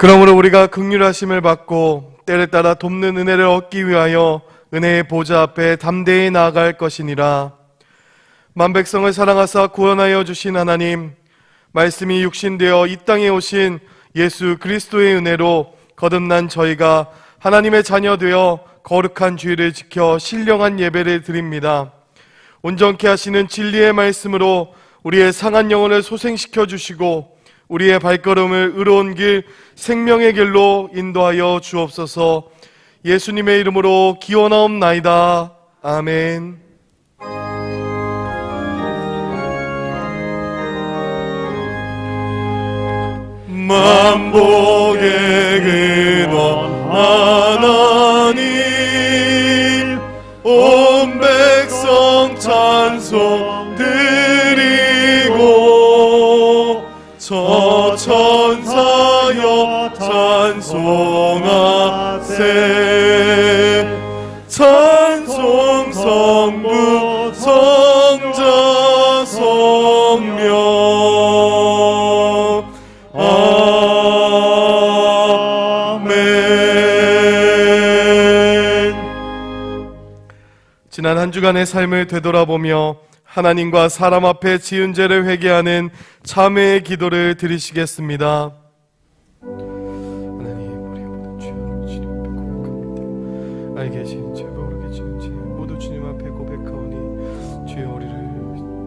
그러므로 우리가 긍휼하심을 받고 때를 따라 돕는 은혜를 얻기 위하여 은혜의 보좌 앞에 담대히 나아갈 것이니라. 만백성을 사랑하사 구원하여 주신 하나님, 말씀이 육신되어 이 땅에 오신 예수 그리스도의 은혜로 거듭난 저희가 하나님의 자녀 되어 거룩한 주의를 지켜 신령한 예배를 드립니다. 온전케 하시는 진리의 말씀으로 우리의 상한 영혼을 소생시켜 주시고 우리의 발걸음을 의로운 길, 생명의 길로 인도하여 주옵소서. 예수님의 이름으로 기원하옵나이다. 아멘. 만복의 근원 하나님, 온 백성 찬송 드리고 저 천사여 찬송하세. 찬송 성부 성자 성령 아멘. 지난 한 주간의 삶을 되돌아보며 하나님과 사람 앞에 지은 죄를 회개하는 참회의 기도를 드리시겠습니다. 하나님, 우리의 모든 죄악을 주님 앞에 고백합니다. 알게 계신 죄, 모르게 지은 죄 모두 주님 앞에 고백하오니 주의 우리를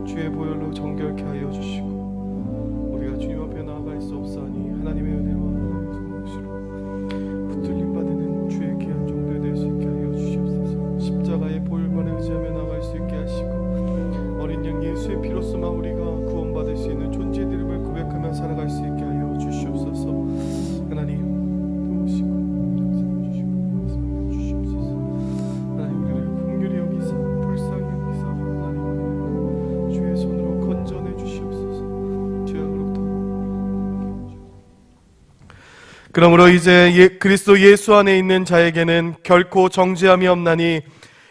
주의 보혈로 정결케 하여 주시고 우리가 주님 앞에 나아갈 수 없사니 하나님의 은혜와 하나님의 성령으로 붙들림 받는 주의 귀한 종들 될 수 있게 하여 주시옵소서. 십자가의 보혈만을 의지하며 나아갈 수 있게 하시고 어린 양 예수의 피로서만 우리가 구원받을 수 있는 존재됨을 고백하며 살아갈 수 있게 하여 주시옵소서. 하나님, 도우시고 역사해 주시고 말씀해 주시옵소서. 하나님, 우리를 긍휼히 여기사 불쌍히 여기사 하나님 주의 손으로 건져내 주시옵소서. 죄악으로부터. 그러므로 이제 그리스도 예수 안에 있는 자에게는 결코 정죄함이 없나니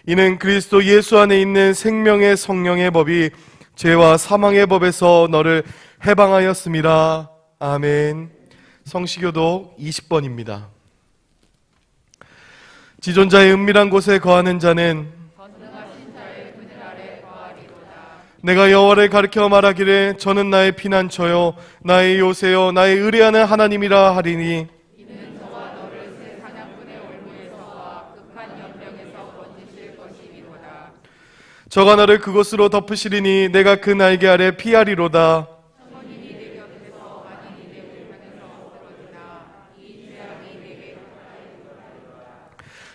이는 그리스도 예수 안에 있는 생명의 성령의 법이 죄와 사망의 법에서 너를 해방하였습니다. 아멘. 성시교독 20번입니다. 지존자의 은밀한 곳에 거하는 자는 내가 여호와를 가리켜 말하기를 저는 나의 피난처요 나의 요새요 나의 의뢰하는 하나님이라 하리니 저가 너를 그곳으로 덮으시리니 내가 그 날개 아래 피하리로다.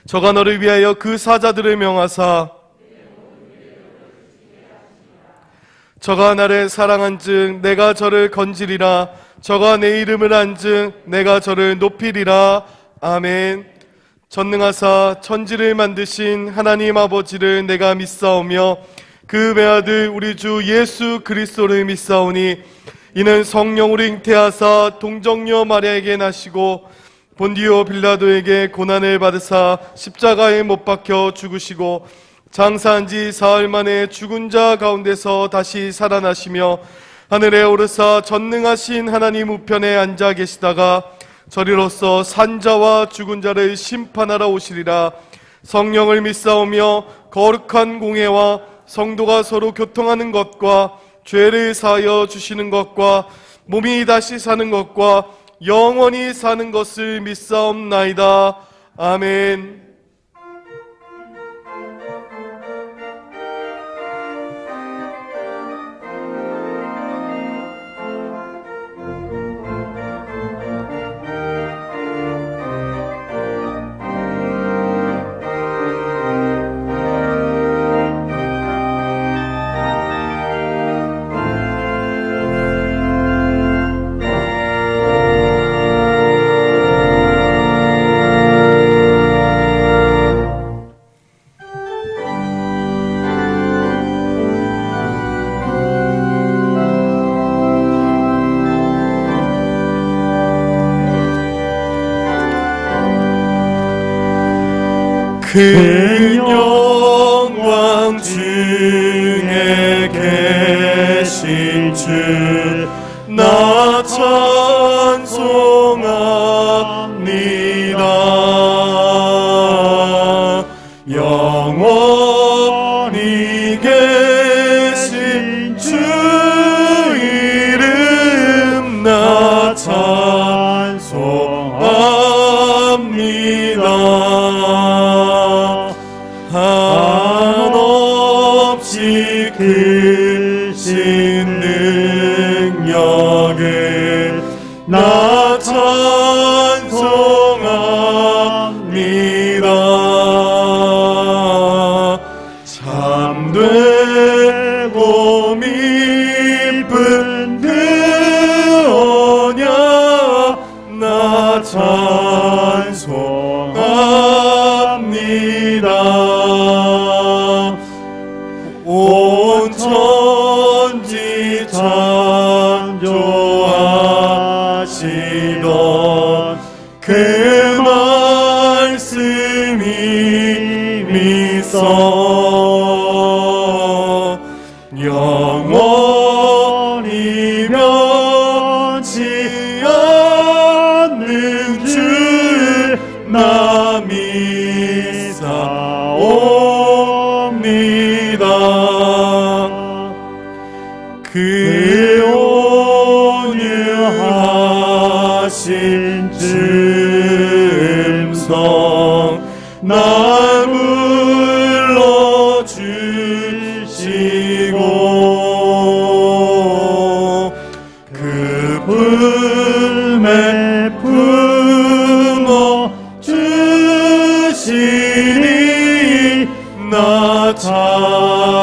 저가 너를 위하여 그 사자들을 명하사 저가 나를 사랑한즉 내가 저를 건지리라. 저가 내 이름을 안즉 내가 저를 높이리라. 아멘. 전능하사 천지를 만드신 하나님 아버지를 내가 믿사오며 그 외아들 우리 주 예수 그리스도를 믿사오니 이는 성령으로 잉태하사 동정녀 마리아에게 나시고 본디오 빌라도에게 고난을 받으사 십자가에 못 박혀 죽으시고 장사한 지 사흘 만에 죽은 자 가운데서 다시 살아나시며 하늘에 오르사 전능하신 하나님 우편에 앉아 계시다가 저리로서 산자와 죽은 자를 심판하러 오시리라. 성령을 믿사오며 거룩한 공회와 성도가 서로 교통하는 것과 죄를 사하여 주시는 것과 몸이 다시 사는 것과 영원히 사는 것을 믿사옵나이다. 아멘. 그 영광 중에 계신 주 나 찬송하오니 주 이름 나 찬송합니다. 한없이 크신 능력을 나 찬송합니다. 참되고 미쁜 그 언약 나 찬송합니다. 온 천지 창조하시던 그 말씀이 믿어 영원히 변치 않는 주 나 믿사옵니다. 그 온유하신 음성 날 불러주시고 그 품에 품어 주시니 나 찬송합니다.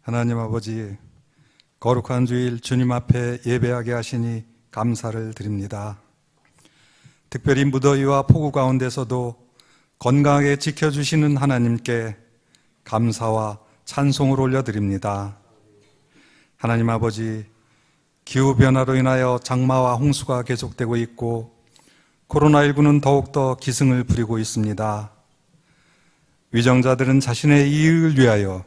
하나님 아버지, 거룩한 주일 주님 앞에 예배하게 하시니 감사를 드립니다. 특별히 무더위와 폭우 가운데서도 건강하게 지켜주시는 하나님께 감사와 찬송을 올려드립니다. 하나님 아버지, 기후변화로 인하여 장마와 홍수가 계속되고 있고 코로나19는 더욱더 기승을 부리고 있습니다. 위정자들은 자신의 이익을 위하여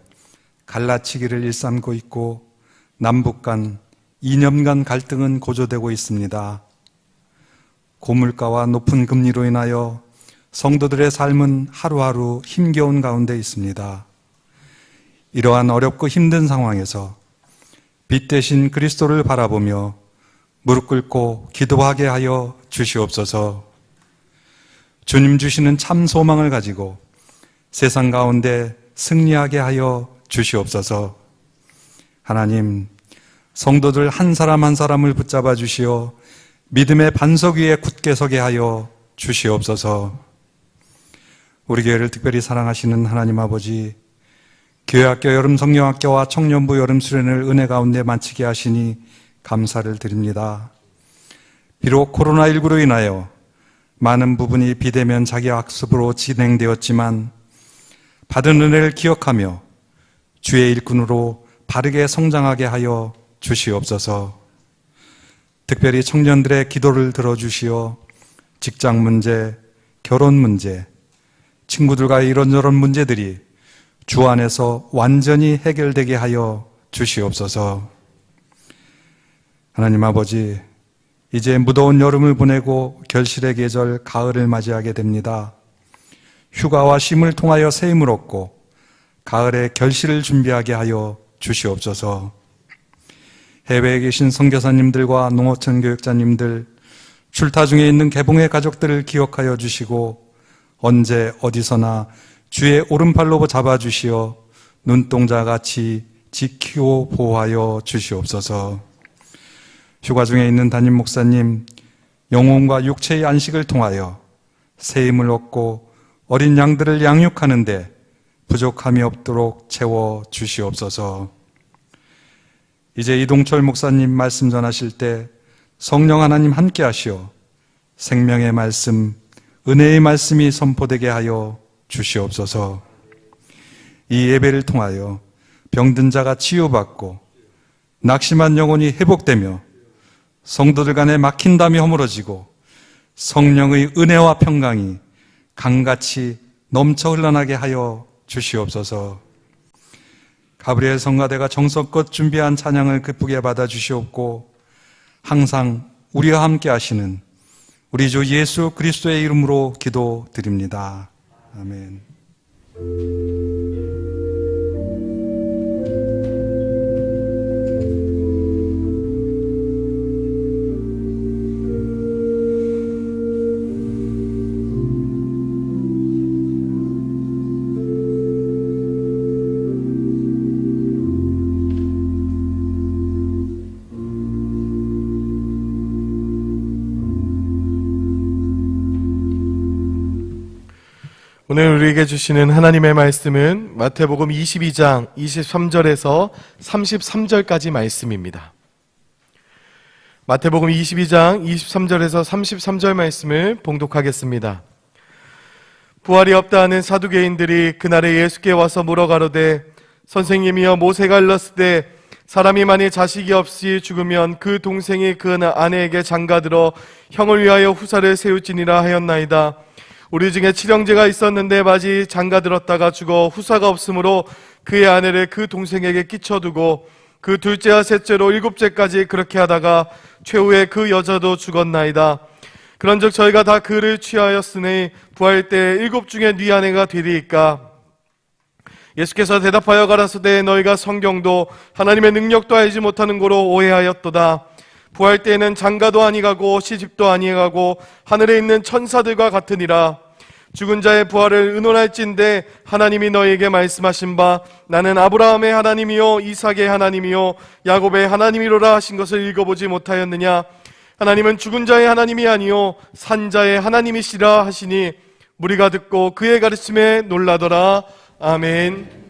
갈라치기를 일삼고 있고 남북 간, 이념 간 갈등은 고조되고 있습니다. 고물가와 높은 금리로 인하여 성도들의 삶은 하루하루 힘겨운 가운데 있습니다. 이러한 어렵고 힘든 상황에서 빛 대신 그리스도를 바라보며 무릎 꿇고 기도하게 하여 주시옵소서. 주님 주시는 참 소망을 가지고 세상 가운데 승리하게 하여 주시옵소서. 하나님, 성도들 한 사람 한 사람을 붙잡아 주시어 믿음의 반석 위에 굳게 서게 하여 주시옵소서. 우리 교회를 특별히 사랑하시는 하나님 아버지, 교회학교 여름 성령학교와 청년부 여름 수련을 은혜 가운데 마치게 하시니 감사를 드립니다. 비록 코로나19로 인하여 많은 부분이 비대면 자기학습으로 진행되었지만 받은 은혜를 기억하며 주의 일꾼으로 바르게 성장하게 하여 주시옵소서. 특별히 청년들의 기도를 들어주시어 직장 문제, 결혼 문제, 친구들과의 이런저런 문제들이 주 안에서 완전히 해결되게 하여 주시옵소서. 하나님 아버지, 이제 무더운 여름을 보내고 결실의 계절 가을을 맞이하게 됩니다. 휴가와 쉼을 통하여 새 힘을 얻고 가을에 결실을 준비하게 하여 주시옵소서. 해외에 계신 선교사님들과 농어촌 교육자님들, 출타 중에 있는 개봉의 가족들을 기억하여 주시고 언제 어디서나 주의 오른팔로 잡아주시어 눈동자같이 지키고 보호하여 주시옵소서. 휴가 중에 있는 담임 목사님, 영혼과 육체의 안식을 통하여 새 힘을 얻고 어린 양들을 양육하는데 부족함이 없도록 채워 주시옵소서. 이제 이동철 목사님 말씀 전하실 때 성령 하나님 함께 하시어 생명의 말씀, 은혜의 말씀이 선포되게 하여 주시옵소서. 이 예배를 통하여 병든 자가 치유받고 낙심한 영혼이 회복되며 성도들 간에 막힌 담이 허물어지고 성령의 은혜와 평강이 강같이 넘쳐 흘러나게 하여 주시옵소서. 가브리엘 성가대가 정성껏 준비한 찬양을 기쁘게 받아 주시옵고 항상 우리와 함께 하시는 우리 주 예수 그리스도의 이름으로 기도드립니다. 아멘. 오늘 우리에게 주시는 하나님의 말씀은 마태복음 22장 23절에서 33절까지 말씀입니다. 마태복음 22장 23절에서 33절 말씀을 봉독하겠습니다. 부활이 없다 하는 사두개인들이 그날에 예수께 와서 물어가로되 선생님이여 모세가 일렀으되 사람이 만일 자식이 없이 죽으면 그 동생이 그 아내에게 장가들어 형을 위하여 후사를 세울지니라 하였나이다. 우리 중에 칠형제가 있었는데 마지 장가들었다가 죽어 후사가 없으므로 그의 아내를 그 동생에게 끼쳐두고 그 둘째와 셋째로 일곱째까지 그렇게 하다가 최후에 그 여자도 죽었나이다. 그런즉 저희가 다 그를 취하였으니 부활 때 일곱 중에 네 아내가 되리이까. 예수께서 대답하여 가라사대 너희가 성경도 하나님의 능력도 알지 못하는 고로 오해하였도다. 부활 때에는 장가도 아니가고 시집도 아니가고 하늘에 있는 천사들과 같으니라. 죽은 자의 부활을 의논할진대 하나님이 너희에게 말씀하신 바 나는 아브라함의 하나님이요 이삭의 하나님이요 야곱의 하나님이로라 하신 것을 읽어보지 못하였느냐. 하나님은 죽은 자의 하나님이 아니요 산 자의 하나님이시라 하시니 무리가 듣고 그의 가르침에 놀라더라. 아멘.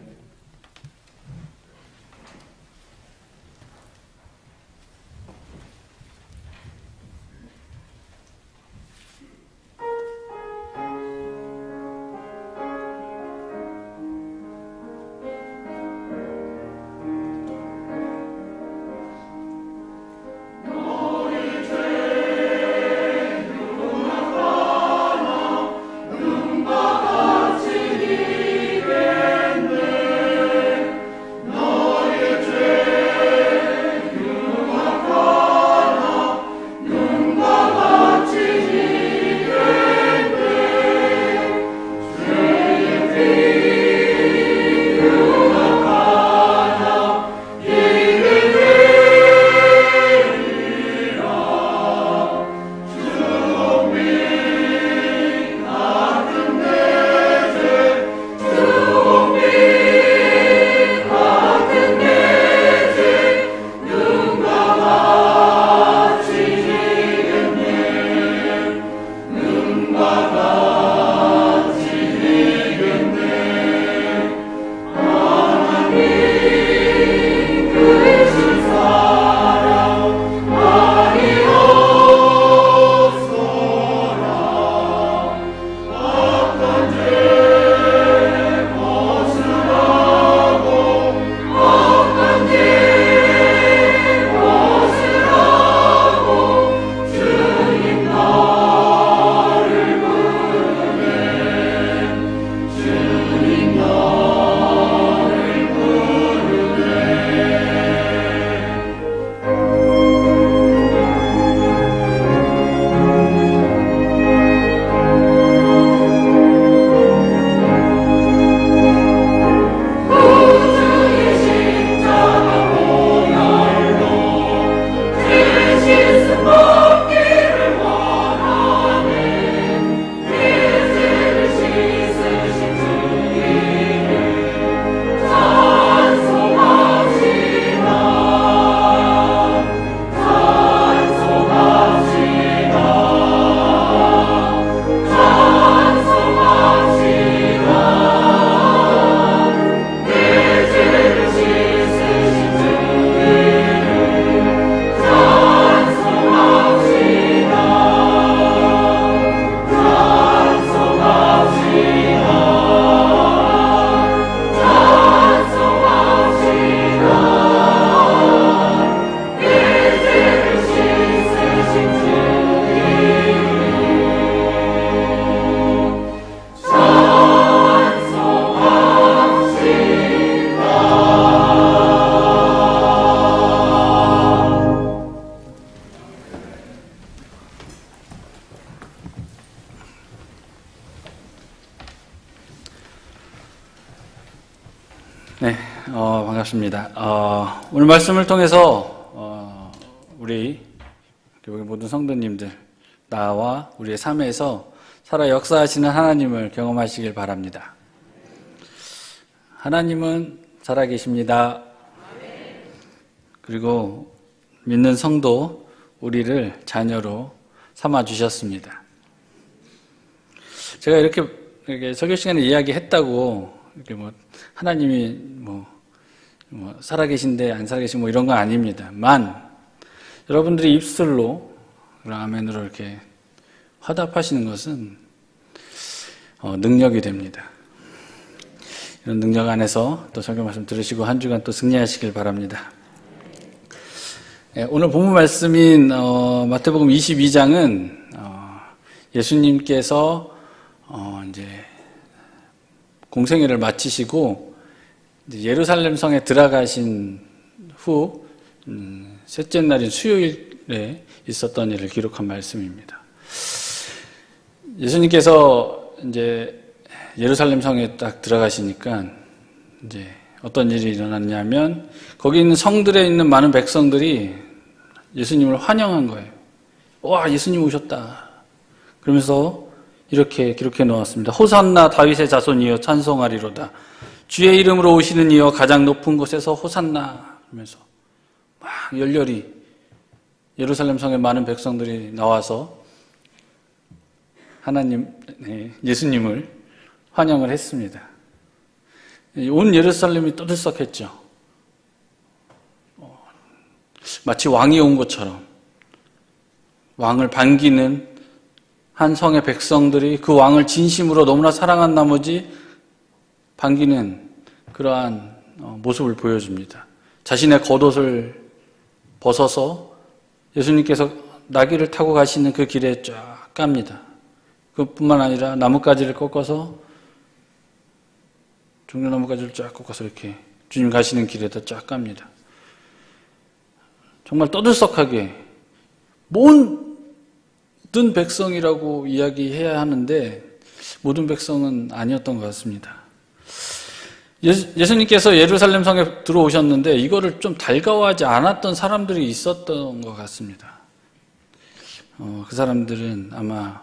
네, 반갑습니다. 오늘 말씀을 통해서 우리 교회 모든 성도님들, 나와 우리의 삶에서 살아 역사하시는 하나님을 경험하시길 바랍니다. 하나님은 살아계십니다. 그리고 믿는 성도 우리를 자녀로 삼아 주셨습니다. 제가 이렇게 설교 시간에 이야기했다고 이렇게 하나님이 살아계신데 안 살아계신 이런 건 아닙니다. 여러분들이 입술로 아멘으로 이렇게 화답하시는 것은 능력이 됩니다. 이런 능력 안에서 또 설교 말씀 들으시고 한 주간 또 승리하시길 바랍니다. 오늘 본문 말씀인 마태복음 22장은 예수님께서 이제 공생애를 마치시고 예루살렘 성에 들어가신 후 셋째 날인 수요일에 있었던 일을 기록한 말씀입니다. 예수님께서 이제 예루살렘 성에 딱 들어가시니까 이제 어떤 일이 일어났냐면 거기 있는 성들에 있는 많은 백성들이 예수님을 환영한 거예요. 와, 예수님 오셨다. 그러면서 이렇게 기록해 놓았습니다. 호산나 다윗의 자손이여 찬송하리로다. 주의 이름으로 오시는 이여 가장 높은 곳에서 호산나 하면서 막 열렬히 예루살렘 성의 많은 백성들이 나와서 예수님을 환영을 했습니다. 온 예루살렘이 떠들썩했죠. 마치 왕이 온 것처럼 왕을 반기는 한 성의 백성들이 그 왕을 진심으로 너무나 사랑한 나머지 반기는 그러한 모습을 보여줍니다. 자신의 겉옷을 벗어서 예수님께서 나귀를 타고 가시는 그 길에 쫙 깝니다. 그뿐만 아니라 나뭇가지를 꺾어서 종려나뭇가지를 쫙 꺾어서 이렇게 주님 가시는 길에다 쫙 깝니다. 정말 떠들썩하게 모든 백성이라고 이야기해야 하는데 모든 백성은 아니었던 것 같습니다. 예수님께서 예루살렘 성에 들어오셨는데 이거를 좀 달가워하지 않았던 사람들이 있었던 것 같습니다. 그 사람들은 아마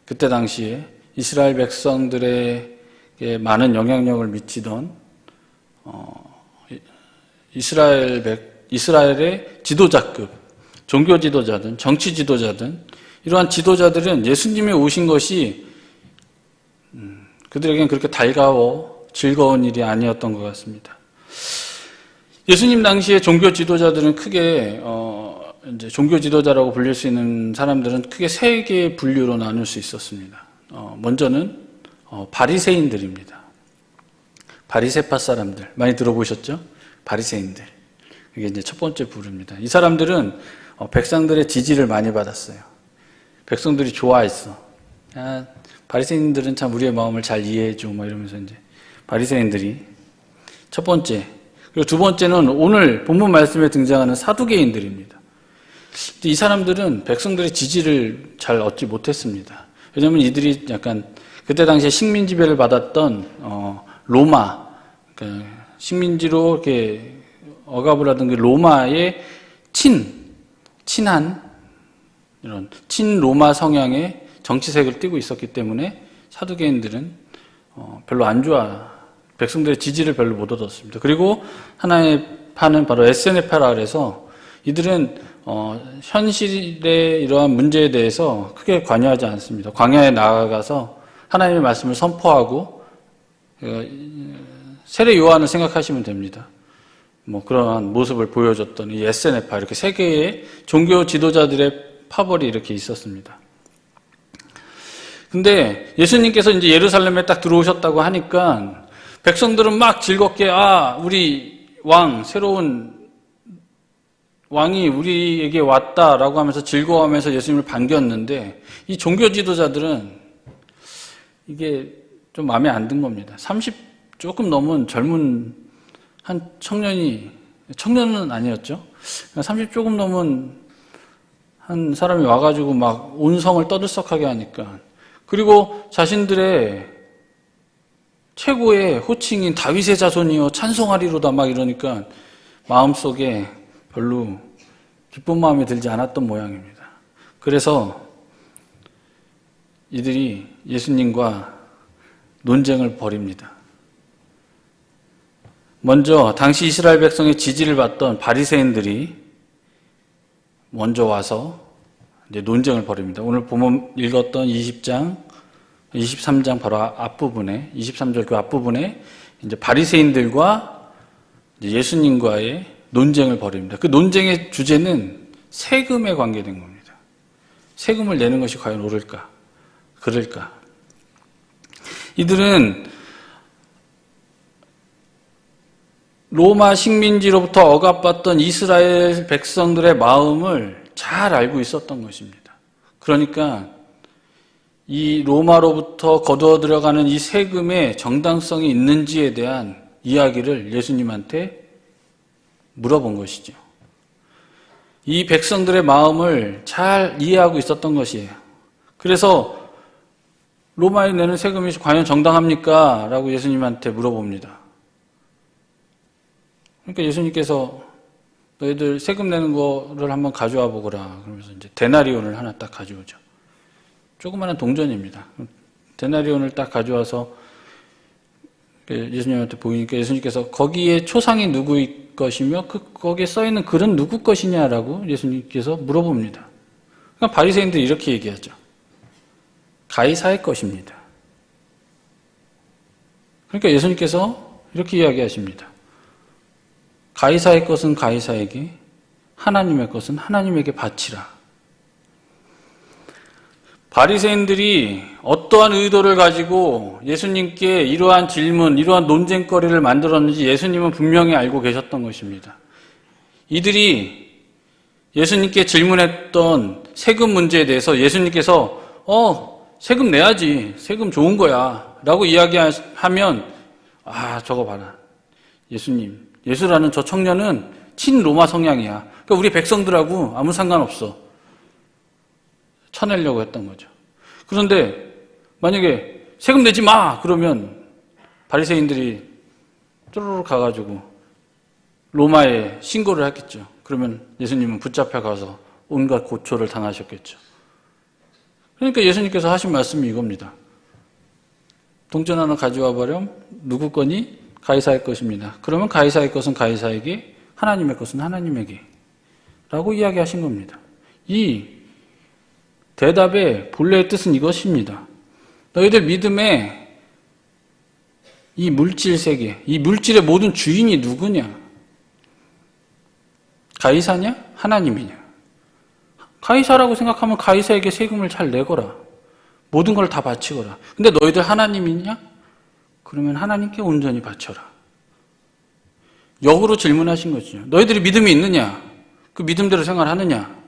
그때 당시에 이스라엘 백성들에게 많은 영향력을 미치던 이스라엘의 지도자급, 종교 지도자든 정치 지도자든 이러한 지도자들은 예수님이 오신 것이 그들에겐 그렇게 달가워 즐거운 일이 아니었던 것 같습니다. 예수님 당시에 종교 지도자들은 크게 이제 종교 지도자라고 불릴 수 있는 사람들은 크게 세 개의 분류로 나눌 수 있었습니다. 먼저는 바리새인들입니다. 바리새파 사람들 많이 들어보셨죠? 바리새인들. 이게 이제 첫 번째 부류입니다. 이 사람들은 백성들의 지지를 많이 받았어요. 백성들이 좋아했어. 바리새인들은 참 우리의 마음을 잘 이해해줘. 이러면서 이제 바리새인들이 첫 번째. 그리고 두 번째는 오늘 본문 말씀에 등장하는 사두개인들입니다. 이 사람들은 백성들의 지지를 잘 얻지 못했습니다. 왜냐하면 이들이 약간 그때 당시에 식민 지배를 받았던 로마, 그러니까 식민지로 이렇게 억압을 하던 그 로마의 친한 이런 친로마 성향의 정치색을 띠고 있었기 때문에 사두개인들은 별로 안 백성들의 지지를 별로 못 얻었습니다. 그리고 하나의 파는 바로 에세네파라 그래서 이들은 현실의 이러한 문제에 대해서 크게 관여하지 않습니다. 광야에 나아가서 하나님의 말씀을 선포하고 세례 요한을 생각하시면 됩니다. 그러한 모습을 보여줬던 이 에세네파 이렇게 세 개의 종교 지도자들의 파벌이 이렇게 있었습니다. 근데 예수님께서 이제 예루살렘에 딱 들어오셨다고 하니까 백성들은 막 즐겁게 우리 새로운 왕이 우리에게 왔다라고 하면서 즐거워하면서 예수님을 반겼는데 이 종교 지도자들은 이게 좀 마음에 안 든 겁니다. 30 조금 넘은 젊은 한 청년은 아니었죠. 30 조금 넘은 한 사람이 와가지고 막 온 성을 떠들썩하게 하니까 그리고 자신들의 최고의 호칭인 다윗의 자손이여 찬송하리로다 막 이러니까 마음속에 별로 기쁜 마음이 들지 않았던 모양입니다. 그래서 이들이 예수님과 논쟁을 벌입니다. 먼저 당시 이스라엘 백성의 지지를 받던 바리새인들이 먼저 와서 이제 논쟁을 벌입니다. 오늘 보면 읽었던 20장, 23장 바로 앞부분에 23절 그 앞부분에 이제 바리새인들과 예수님과의 논쟁을 벌입니다. 그 논쟁의 주제는 세금에 관계된 겁니다. 세금을 내는 것이 과연 옳을까? 그럴까? 이들은 로마 식민지로부터 억압받던 이스라엘 백성들의 마음을 잘 알고 있었던 것입니다. 그러니까 이 로마로부터 거두어 들어가는 이 세금의 정당성이 있는지에 대한 이야기를 예수님한테 물어본 것이죠. 이 백성들의 마음을 잘 이해하고 있었던 것이에요. 그래서 로마에 내는 세금이 과연 정당합니까? 라고 예수님한테 물어봅니다. 그러니까 예수님께서 너희들 세금 내는 거를 한번 가져와 보거라. 그러면서 이제 데나리온을 하나 딱 가져오죠. 조그마한 동전입니다. 데나리온을 딱 가져와서 예수님한테 보이니까 예수님께서 거기에 초상이 누구일 것이며 거기에 써있는 글은 누구 것이냐라고 예수님께서 물어봅니다. 그러니까 바리새인들이 이렇게 얘기하죠. 가이사의 것입니다. 그러니까 예수님께서 이렇게 이야기하십니다. 가이사의 것은 가이사에게, 하나님의 것은 하나님에게 바치라. 바리새인들이 어떠한 의도를 가지고 예수님께 이러한 질문, 이러한 논쟁거리를 만들었는지 예수님은 분명히 알고 계셨던 것입니다. 이들이 예수님께 질문했던 세금 문제에 대해서 예수님께서 세금 내야지, 세금 좋은 거야 라고 이야기하면 저거 봐라. 예수라는 저 청년은 친로마 성향이야. 그러니까 우리 백성들하고 아무 상관없어. 쳐내려고 했던 거죠. 그런데 만약에 세금 내지 마! 그러면 바리새인들이 쪼르르 가가지고 로마에 신고를 했겠죠. 그러면 예수님은 붙잡혀 가서 온갖 고초를 당하셨겠죠. 그러니까 예수님께서 하신 말씀이 이겁니다. 동전 하나 가져와 버렴 누구 거니? 가이사의 것입니다. 그러면 가이사의 것은 가이사에게, 하나님의 것은 하나님에게 라고 이야기하신 겁니다. 이 대답의 본래의 뜻은 이것입니다. 너희들 믿음의 이 물질 세계, 이 물질의 모든 주인이 누구냐? 가이사냐? 하나님이냐? 가이사라고 생각하면 가이사에게 세금을 잘 내거라. 모든 걸 다 바치거라. 근데 너희들 하나님이냐? 그러면 하나님께 온전히 바쳐라. 역으로 질문하신 거죠. 너희들이 믿음이 있느냐? 그 믿음대로 생활하느냐?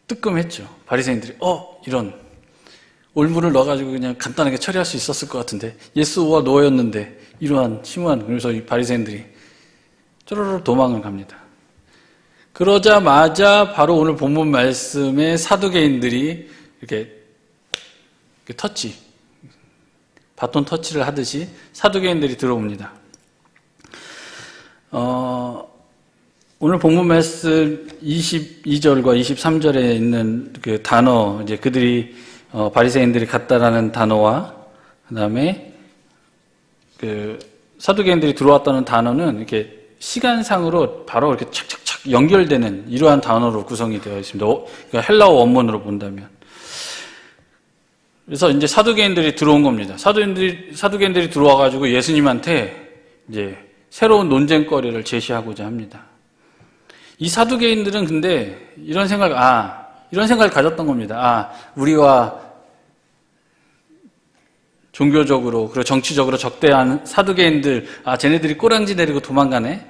뜨끔했죠. 바리새인들이 이런 올무를 넣어가지고 그냥 간단하게 처리할 수 있었을 것 같은데 예수와 노예였는데 이러한 심오한, 그래서 이 바리새인들이 쪼르르 도망을 갑니다. 그러자마자 바로 오늘 본문 말씀에 사두개인들이 이렇게 바톤 터치를 하듯이 사두개인들이 들어옵니다. 오늘 본문 말씀 22절과 23절에 있는 그 단어, 이제 그들이 바리새인들이 같다라는 단어와 그다음에 그 사두개인들이 들어왔다는 단어는 이렇게 시간상으로 바로 이렇게 착착착 연결되는 이러한 단어로 구성이 되어 있습니다. 그러니까 헬라어 원문으로 본다면. 그래서 이제 사두개인들이 들어온 겁니다. 사두개인들이 들어와가지고 예수님한테 이제 새로운 논쟁거리를 제시하고자 합니다. 이 사두개인들은 근데 이런 생각을 가졌던 겁니다. 우리와 종교적으로 그리고 정치적으로 적대한 사두개인들, 쟤네들이 꼬랑지 내리고 도망가네.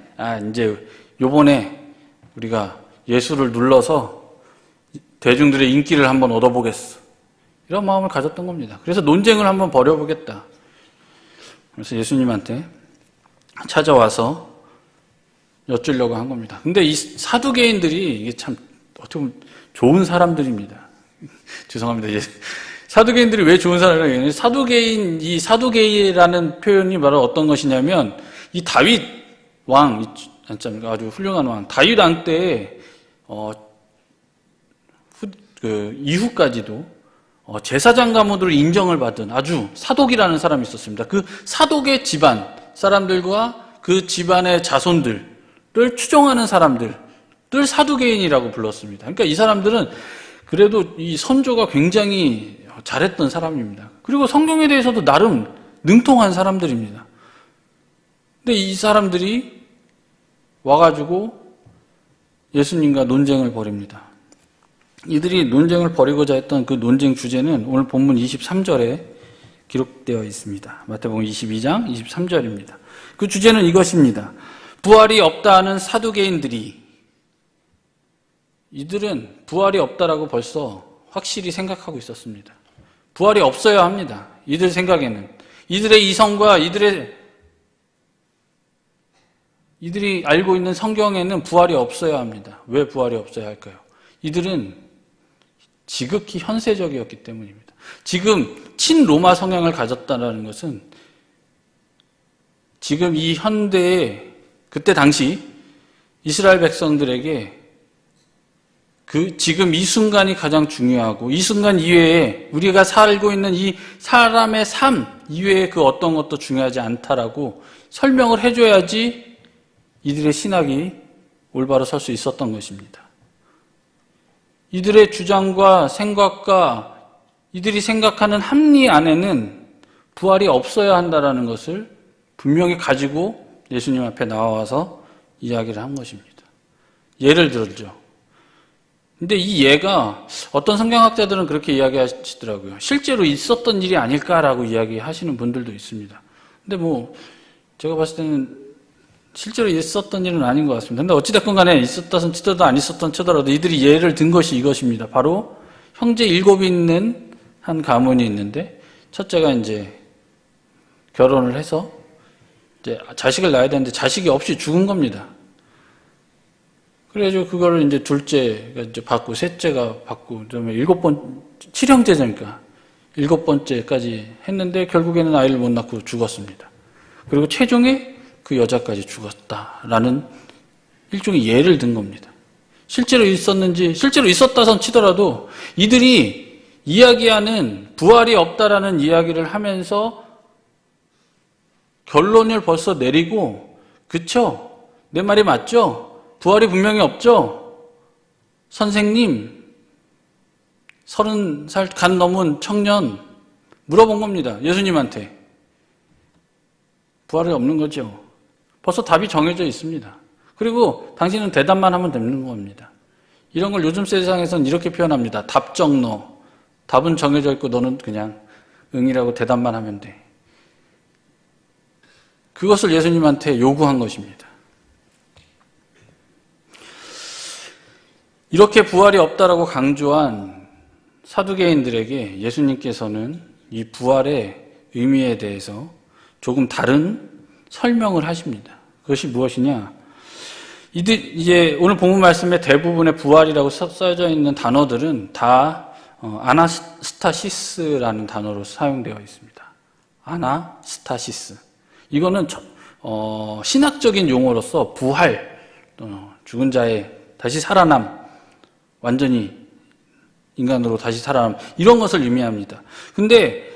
이제 요번에 우리가 예수를 눌러서 대중들의 인기를 한번 얻어보겠어. 이런 마음을 가졌던 겁니다. 그래서 논쟁을 한번 벌여보겠다. 그래서 예수님한테 찾아와서 여쭈려고 한 겁니다. 근데 이 사두개인들이 이게 참 어떻게 보면 좋은 사람들입니다. 죄송합니다. 사두개인들이 왜 좋은 사람이라고 얘기하냐면 이 사두개라는 표현이 바로 어떤 것이냐면 이 다윗 왕, 아주 훌륭한 왕, 다윗 왕 때에 이후까지도 제사장 가문으로 인정을 받은 아주 사독이라는 사람이 있었습니다. 그 사독의 집안 사람들과 그 집안의 자손들을 추종하는 사람들을 사두개인이라고 불렀습니다. 그러니까 이 사람들은 그래도 이 선조가 굉장히 잘했던 사람입니다. 그리고 성경에 대해서도 나름 능통한 사람들입니다. 근데 이 사람들이 와가지고 예수님과 논쟁을 벌입니다. 이들이 논쟁을 벌이고자 했던 그 논쟁 주제는 오늘 본문 23절에 기록되어 있습니다. 마태복음 22장 23절입니다. 그 주제는 이것입니다. 부활이 없다 하는 사두개인들이, 이들은 부활이 없다라고 벌써 확실히 생각하고 있었습니다. 부활이 없어야 합니다. 이들 생각에는. 이들의 이성과 이들이 알고 있는 성경에는 부활이 없어야 합니다. 왜 부활이 없어야 할까요? 이들은 지극히 현세적이었기 때문입니다. 지금 친로마 성향을 가졌다는 것은 지금 이 현대의 그때 당시 이스라엘 백성들에게 지금 이 순간이 가장 중요하고 이 순간 이외에 우리가 살고 있는 이 사람의 삶 이외에 그 어떤 것도 중요하지 않다라고 설명을 해줘야지 이들의 신학이 올바로 설 수 있었던 것입니다. 이들의 주장과 생각과 이들이 생각하는 합리 안에는 부활이 없어야 한다는 것을 분명히 가지고 예수님 앞에 나와서 이야기를 한 것입니다. 예를 들죠. 근데 이 예가 어떤 성경학자들은 그렇게 이야기하시더라고요. 실제로 있었던 일이 아닐까라고 이야기하시는 분들도 있습니다. 근데 제가 봤을 때는 실제로 있었던 일은 아닌 것 같습니다. 근데 어찌됐건 간에 있었던 치더라도 안 있었던 치더라도 이들이 예를 든 것이 이것입니다. 바로 형제 7이 있는 한 가문이 있는데 첫째가 이제 결혼을 해서 이제 자식을 낳아야 되는데 자식이 없이 죽은 겁니다. 그래가지고 그거를 이제 둘째가 이제 받고 셋째가 받고 그다음에 7형제니까 7번째까지 했는데 결국에는 아이를 못 낳고 죽었습니다. 그리고 최종에 그 여자까지 죽었다라는 일종의 예를 든 겁니다. 실제로 있었다선 치더라도 이들이 이야기하는 부활이 없다라는 이야기를 하면서 결론을 벌써 내리고, 그쵸? 내 말이 맞죠? 부활이 분명히 없죠? 선생님, 30살 간 넘은 청년 물어본 겁니다. 예수님한테. 부활이 없는 거죠. 벌써 답이 정해져 있습니다. 그리고 당신은 대답만 하면 되는 겁니다. 이런 걸 요즘 세상에서는 이렇게 표현합니다. 답정너. 답은 정해져 있고 너는 그냥 응이라고 대답만 하면 돼. 그것을 예수님한테 요구한 것입니다. 이렇게 부활이 없다라고 강조한 사두개인들에게 예수님께서는 이 부활의 의미에 대해서 조금 다른 설명을 하십니다. 그것이 무엇이냐? 이제 오늘 본문 말씀의 대부분의 부활이라고 써져 있는 단어들은 다 아나스타시스라는 단어로 사용되어 있습니다. 아나스타시스. 이거는 신학적인 용어로서 부활, 죽은 자의 다시 살아남, 완전히 인간으로 다시 살아남, 이런 것을 의미합니다. 근데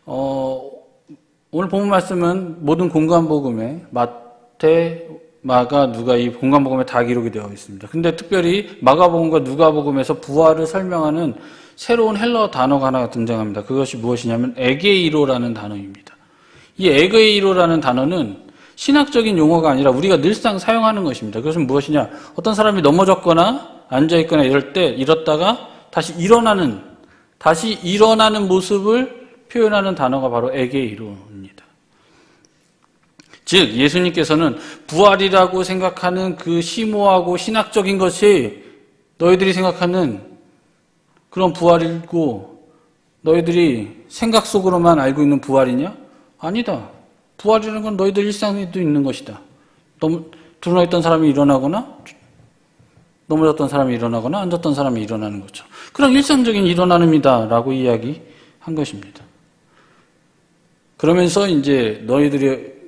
오늘 본문 말씀은 모든 공관복음에 마태, 마가, 누가 이 공관복음에 다 기록이 되어 있습니다. 근데 특별히 마가복음과 누가복음에서 부활을 설명하는 새로운 헬라어 단어가 하나 등장합니다. 그것이 무엇이냐면 에게이로라는 단어입니다. 이 에게이로라는 단어는 신학적인 용어가 아니라 우리가 늘상 사용하는 것입니다. 그것은 무엇이냐? 어떤 사람이 넘어졌거나 앉아있거나 이렇다가 다시 일어나는 모습을 표현하는 단어가 바로 에게이로입니다. 즉 예수님께서는 부활이라고 생각하는 그 심오하고 신학적인 것이 너희들이 생각하는 그런 부활이고 너희들이 생각 속으로만 알고 있는 부활이냐? 아니다. 부활이라는 건 너희들 일상에도 있는 것이다. 드러나 있던 사람이 일어나거나 넘어졌던 사람이 일어나거나 앉았던 사람이 일어나는 거죠. 그럼 일상적인 일어남이다라고 이야기하는 한 것입니다. 그러면서 이제 너희들이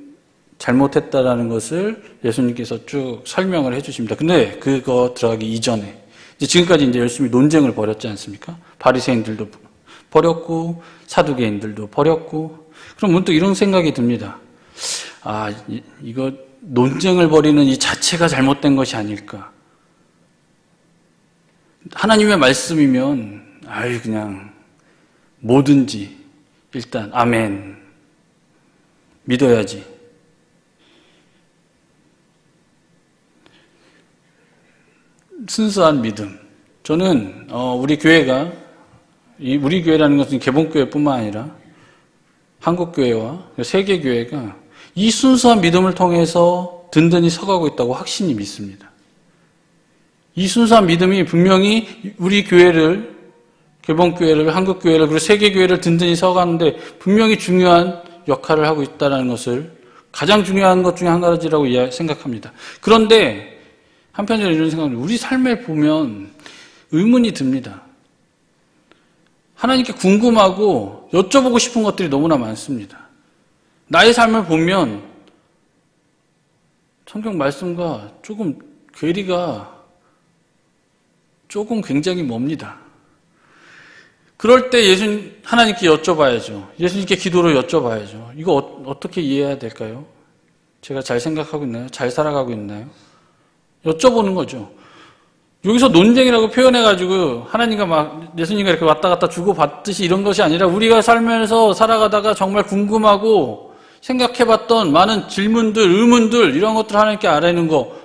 잘못했다라는 것을 예수님께서 쭉 설명을 해주십니다. 근데 그거 들어가기 이전에 이제 지금까지 이제 열심히 논쟁을 벌였지 않습니까? 바리새인들도 버렸고 사두개인들도 버렸고, 그럼 문득 이런 생각이 듭니다. 아, 이거 논쟁을 벌이는 이 자체가 잘못된 것이 아닐까? 하나님의 말씀이면 그냥 뭐든지 일단 아멘 믿어야지. 순수한 믿음. 저는 우리 교회가, 우리 교회라는 것은 개봉교회뿐만 아니라 한국교회와 세계교회가 이 순수한 믿음을 통해서 든든히 서가고 있다고 확신이 믿습니다. 이 순수한 믿음이 분명히 우리 교회를, 개봉교회를, 한국교회를, 그리고 세계교회를 든든히 서가는데 분명히 중요한 역할을 하고 있다는 것을, 가장 중요한 것 중에 한 가지라고 생각합니다. 그런데 한편으로 이런 생각을, 우리 삶을 보면 의문이 듭니다. 하나님께 궁금하고 여쭤보고 싶은 것들이 너무나 많습니다. 나의 삶을 보면 성경 말씀과 조금 괴리가 조금 굉장히 멉니다. 그럴 때 하나님께 여쭤봐야죠. 예수님께 기도로 여쭤봐야죠. 이거 어떻게 이해해야 될까요? 제가 잘 생각하고 있나요? 잘 살아가고 있나요? 여쭤보는 거죠. 여기서 논쟁이라고 표현해가지고 하나님과 막 예수님과 이렇게 왔다 갔다 주고받듯이 이런 것이 아니라 우리가 살면서 살아가다가 정말 궁금하고 생각해봤던 많은 질문들, 의문들, 이런 것들 하나님께 아뢰는 거,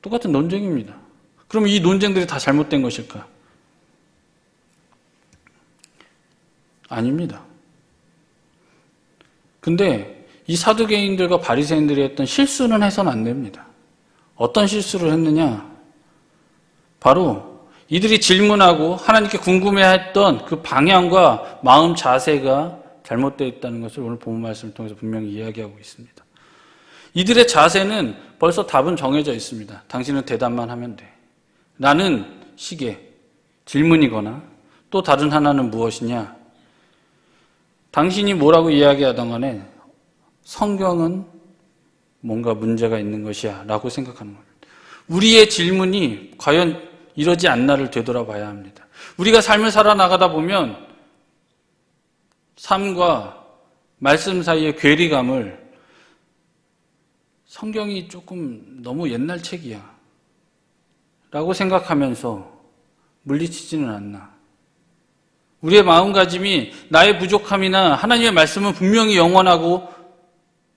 똑같은 논쟁입니다. 그럼 이 논쟁들이 다 잘못된 것일까? 아닙니다. 근데 이 사두개인들과 바리새인들이 했던 실수는 해서는 안 됩니다. 어떤 실수를 했느냐? 바로 이들이 질문하고 하나님께 궁금해했던 그 방향과 마음 자세가 잘못되어 있다는 것을 오늘 본문 말씀을 통해서 분명히 이야기하고 있습니다. 이들의 자세는 벌써 답은 정해져 있습니다. 당신은 대답만 하면 돼. 나는 시계, 질문이거나 또 다른 하나는 무엇이냐? 당신이 뭐라고 이야기하던 간에 성경은 뭔가 문제가 있는 것이야 라고 생각하는 겁니다. 우리의 질문이 과연 이러지 않나를 되돌아봐야 합니다. 우리가 삶을 살아나가다 보면 삶과 말씀 사이의 괴리감을 성경이 조금 너무 옛날 책이야 라고 생각하면서 물리치지는 않나. 우리의 마음가짐이 나의 부족함이나 하나님의 말씀은 분명히 영원하고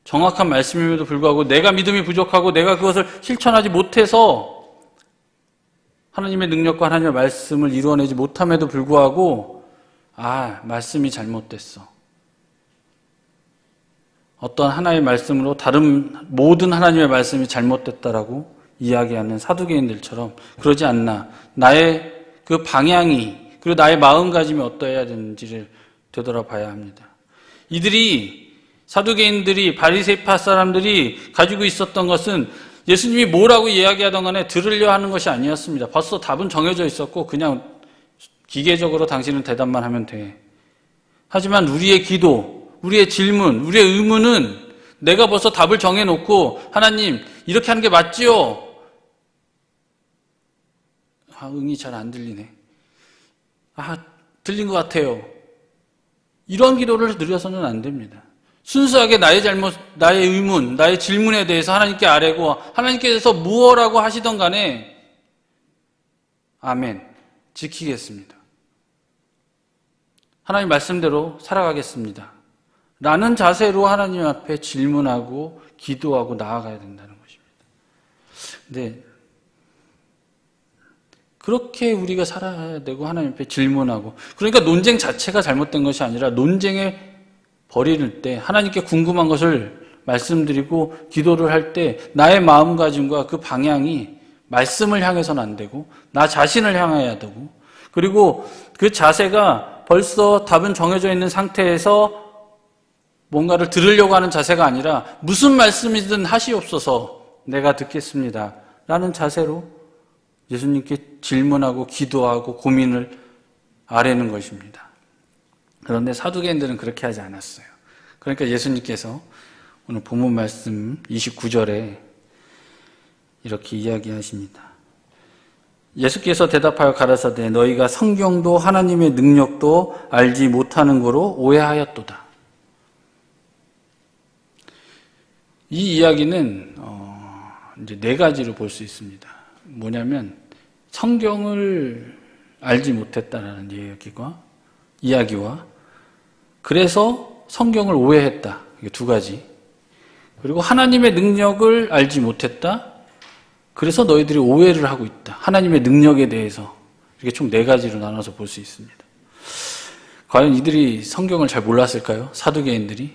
정확한 말씀임에도 불구하고 내가 믿음이 부족하고 내가 그것을 실천하지 못해서 하나님의 능력과 하나님의 말씀을 이루어내지 못함에도 불구하고 말씀이 잘못됐어. 어떤 하나의 말씀으로 다른 모든 하나님의 말씀이 잘못됐다라고 이야기하는 사두개인들처럼 그러지 않나. 나의 그 방향이 그리고 나의 마음가짐이 어떠해야 되는지를 되돌아봐야 합니다. 사두개인들이 바리새파 사람들이 가지고 있었던 것은 예수님이 뭐라고 이야기하던 간에 들으려 하는 것이 아니었습니다. 벌써 답은 정해져 있었고 그냥 기계적으로 당신은 대답만 하면 돼. 하지만 우리의 기도, 우리의 질문, 우리의 의문은 내가 벌써 답을 정해놓고 하나님 이렇게 하는 게 맞지요? 응이 잘 안 들리네. 들린 것 같아요. 이런 기도를 드려서는 안 됩니다. 순수하게 나의 잘못, 나의 의문, 나의 질문에 대해서 하나님께 아뢰고 하나님께서 무엇라고 하시던 간에 아멘, 지키겠습니다. 하나님 말씀대로 살아가겠습니다. 라는 자세로 하나님 앞에 질문하고 기도하고 나아가야 된다는 것입니다. 근데 그렇게 우리가 살아야 되고 하나님 앞에 질문하고, 그러니까 논쟁 자체가 잘못된 것이 아니라 논쟁에 버릴 때 하나님께 궁금한 것을 말씀드리고 기도를 할 때 나의 마음가짐과 그 방향이 말씀을 향해서는 안 되고 나 자신을 향해야 되고, 그리고 그 자세가 벌써 답은 정해져 있는 상태에서 뭔가를 들으려고 하는 자세가 아니라 무슨 말씀이든 하시옵소서 내가 듣겠습니다 라는 자세로 예수님께 질문하고 기도하고 고민을 아뢰는 것입니다. 그런데 사두개인들은 그렇게 하지 않았어요. 그러니까 예수님께서 오늘 본문 말씀 29절에 이렇게 이야기하십니다. 예수께서 대답하여 가라사대 너희가 성경도 하나님의 능력도 알지 못하는 거로 오해하였도다. 이 이야기는 이제 네 가지로 볼 수 있습니다. 뭐냐면 성경을 알지 못했다라는 이야기와 그래서 성경을 오해했다. 이게 두 가지. 그리고 하나님의 능력을 알지 못했다. 그래서 너희들이 오해를 하고 있다. 하나님의 능력에 대해서. 이렇게 총 네 가지로 나눠서 볼 수 있습니다. 과연 이들이 성경을 잘 몰랐을까요? 사두개인들이?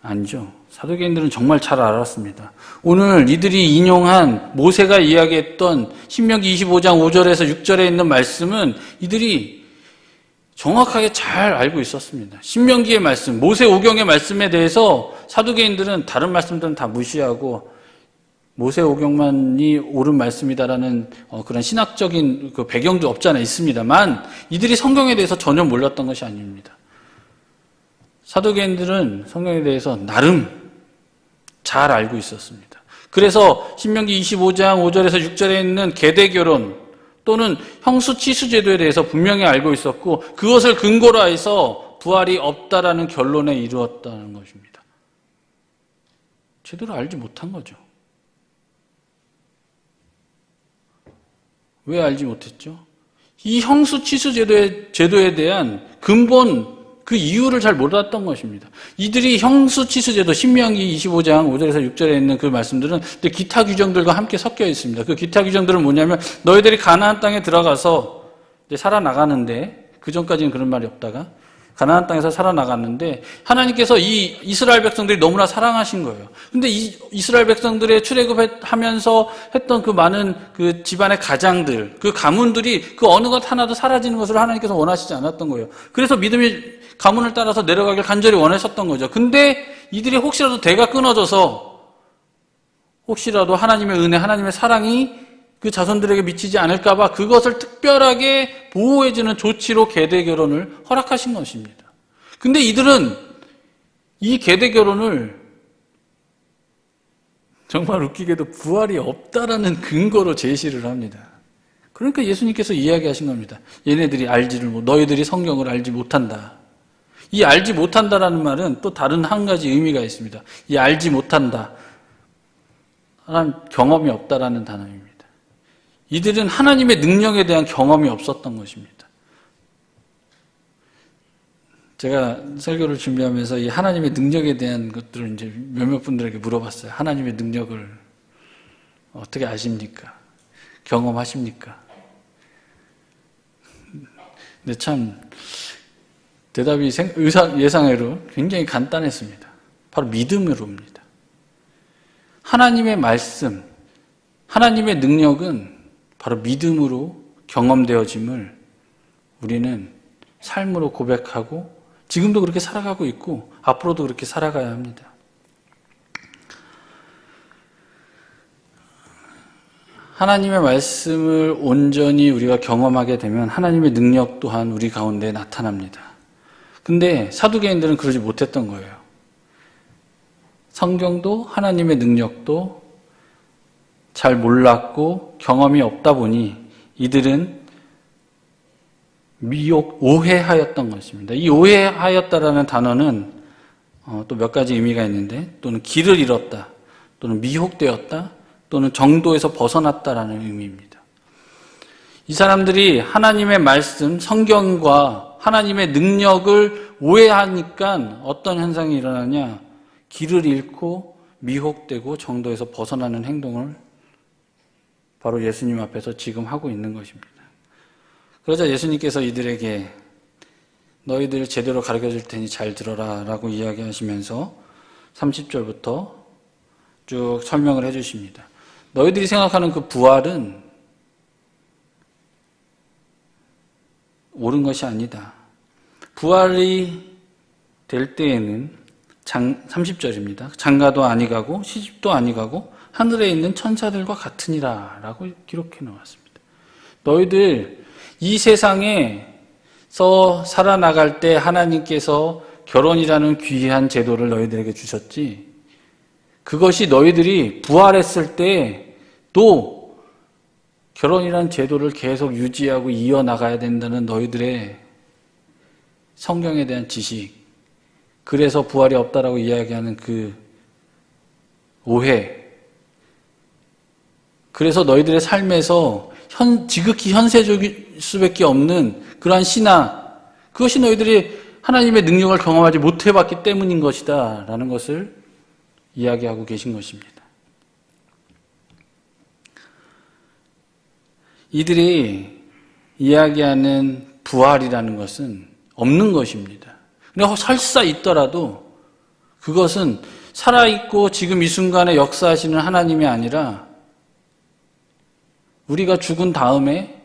아니죠. 사두개인들은 정말 잘 알았습니다. 오늘 이들이 인용한 모세가 이야기했던 신명기 25장 5절에서 6절에 있는 말씀은 이들이 정확하게 잘 알고 있었습니다. 신명기의 말씀, 모세 오경의 말씀에 대해서 사두개인들은 다른 말씀들은 다 무시하고 모세 오경만이 옳은 말씀이다라는 그런 신학적인 그 배경도 없지 않아 있습니다만 이들이 성경에 대해서 전혀 몰랐던 것이 아닙니다. 사두개인들은 성경에 대해서 나름 잘 알고 있었습니다. 그래서 신명기 25장 5절에서 6절에 있는 계대결혼 또는 형수치수제도에 대해서 분명히 알고 있었고 그것을 근거로 해서 부활이 없다라는 결론에 이르렀다는 것입니다. 제대로 알지 못한 거죠. 왜 알지 못했죠? 이 형수치수제도에 대한 근본 그 이유를 잘 몰랐던 것입니다. 이들이 형수치수제도 신명기 25장 5절에서 6절에 있는 그 말씀들은 기타 규정들과 함께 섞여 있습니다. 그 기타 규정들은 뭐냐면 너희들이 가나안 땅에 들어가서 이제 살아나가는데 그 전까지는 그런 말이 없다가 가나안 땅에서 살아나갔는데 하나님께서 이 이스라엘 백성들이 너무나 사랑하신 거예요. 근데 이 이스라엘 백성들의 출애굽하면서 했던 그 많은 그 집안의 가장들, 그 가문들이 그 어느 것 하나도 사라지는 것을 하나님께서 원하시지 않았던 거예요. 그래서 믿음의 가문을 따라서 내려가길 간절히 원하셨던 거죠. 근데 이들이 혹시라도 대가 끊어져서 혹시라도 하나님의 은혜, 하나님의 사랑이 그 자손들에게 미치지 않을까봐 그것을 특별하게 보호해주는 조치로 계대결혼을 허락하신 것입니다. 근데 이들은 이 계대결혼을 정말 웃기게도 부활이 없다라는 근거로 제시를 합니다. 그러니까 예수님께서 이야기하신 겁니다. 얘네들이 너희들이 성경을 알지 못한다. 이 알지 못한다라는 말은 또 다른 한 가지 의미가 있습니다. 이 알지 못한다. 경험이 없다라는 단어입니다. 이들은 하나님의 능력에 대한 경험이 없었던 것입니다. 제가 설교를 준비하면서 이 하나님의 능력에 대한 것들을 이제 몇몇 분들에게 물어봤어요. 하나님의 능력을 어떻게 아십니까? 경험하십니까? 근데 참 대답이 예상외로 굉장히 간단했습니다. 바로 믿음으로입니다. 하나님의 말씀, 하나님의 능력은 바로 믿음으로 경험되어짐을 우리는 삶으로 고백하고 지금도 그렇게 살아가고 있고 앞으로도 그렇게 살아가야 합니다. 하나님의 말씀을 온전히 우리가 경험하게 되면 하나님의 능력 또한 우리 가운데 나타납니다. 근데 사두개인들은 그러지 못했던 거예요. 성경도 하나님의 능력도 잘 몰랐고 경험이 없다 보니 이들은 오해하였던 것입니다. 이 오해하였다라는 단어는 또 몇 가지 의미가 있는데 또는 길을 잃었다, 또는 미혹되었다, 또는 정도에서 벗어났다라는 의미입니다. 이 사람들이 하나님의 말씀, 성경과 하나님의 능력을 오해하니까 어떤 현상이 일어나냐? 길을 잃고 미혹되고 정도에서 벗어나는 행동을 바로 예수님 앞에서 지금 하고 있는 것입니다. 그러자 예수님께서 이들에게 너희들 제대로 가르쳐 줄 테니 잘 들어라 라고 이야기하시면서 30절부터 쭉 설명을 해 주십니다. 너희들이 생각하는 그 부활은 옳은 것이 아니다. 부활이 될 때에는 30절입니다. 장가도 아니 가고 시집도 아니 가고 하늘에 있는 천사들과 같으니라 라고 기록해 놓았습니다. 너희들 이 세상에 살아나갈 때 하나님께서 결혼이라는 귀한 제도를 너희들에게 주셨지, 그것이 너희들이 부활했을 때 또 결혼이라는 제도를 계속 유지하고 이어나가야 된다는 너희들의 성경에 대한 지식, 그래서 부활이 없다라고 이야기하는 그 오해, 그래서 너희들의 삶에서 지극히 현세적일 수밖에 없는 그러한 신앙, 그것이 너희들이 하나님의 능력을 경험하지 못해봤기 때문인 것이다 라는 것을 이야기하고 계신 것입니다. 이들이 이야기하는 부활이라는 것은 없는 것입니다. 그런데 설사 있더라도 그것은 살아있고 지금 이 순간에 역사하시는 하나님이 아니라 우리가 죽은 다음에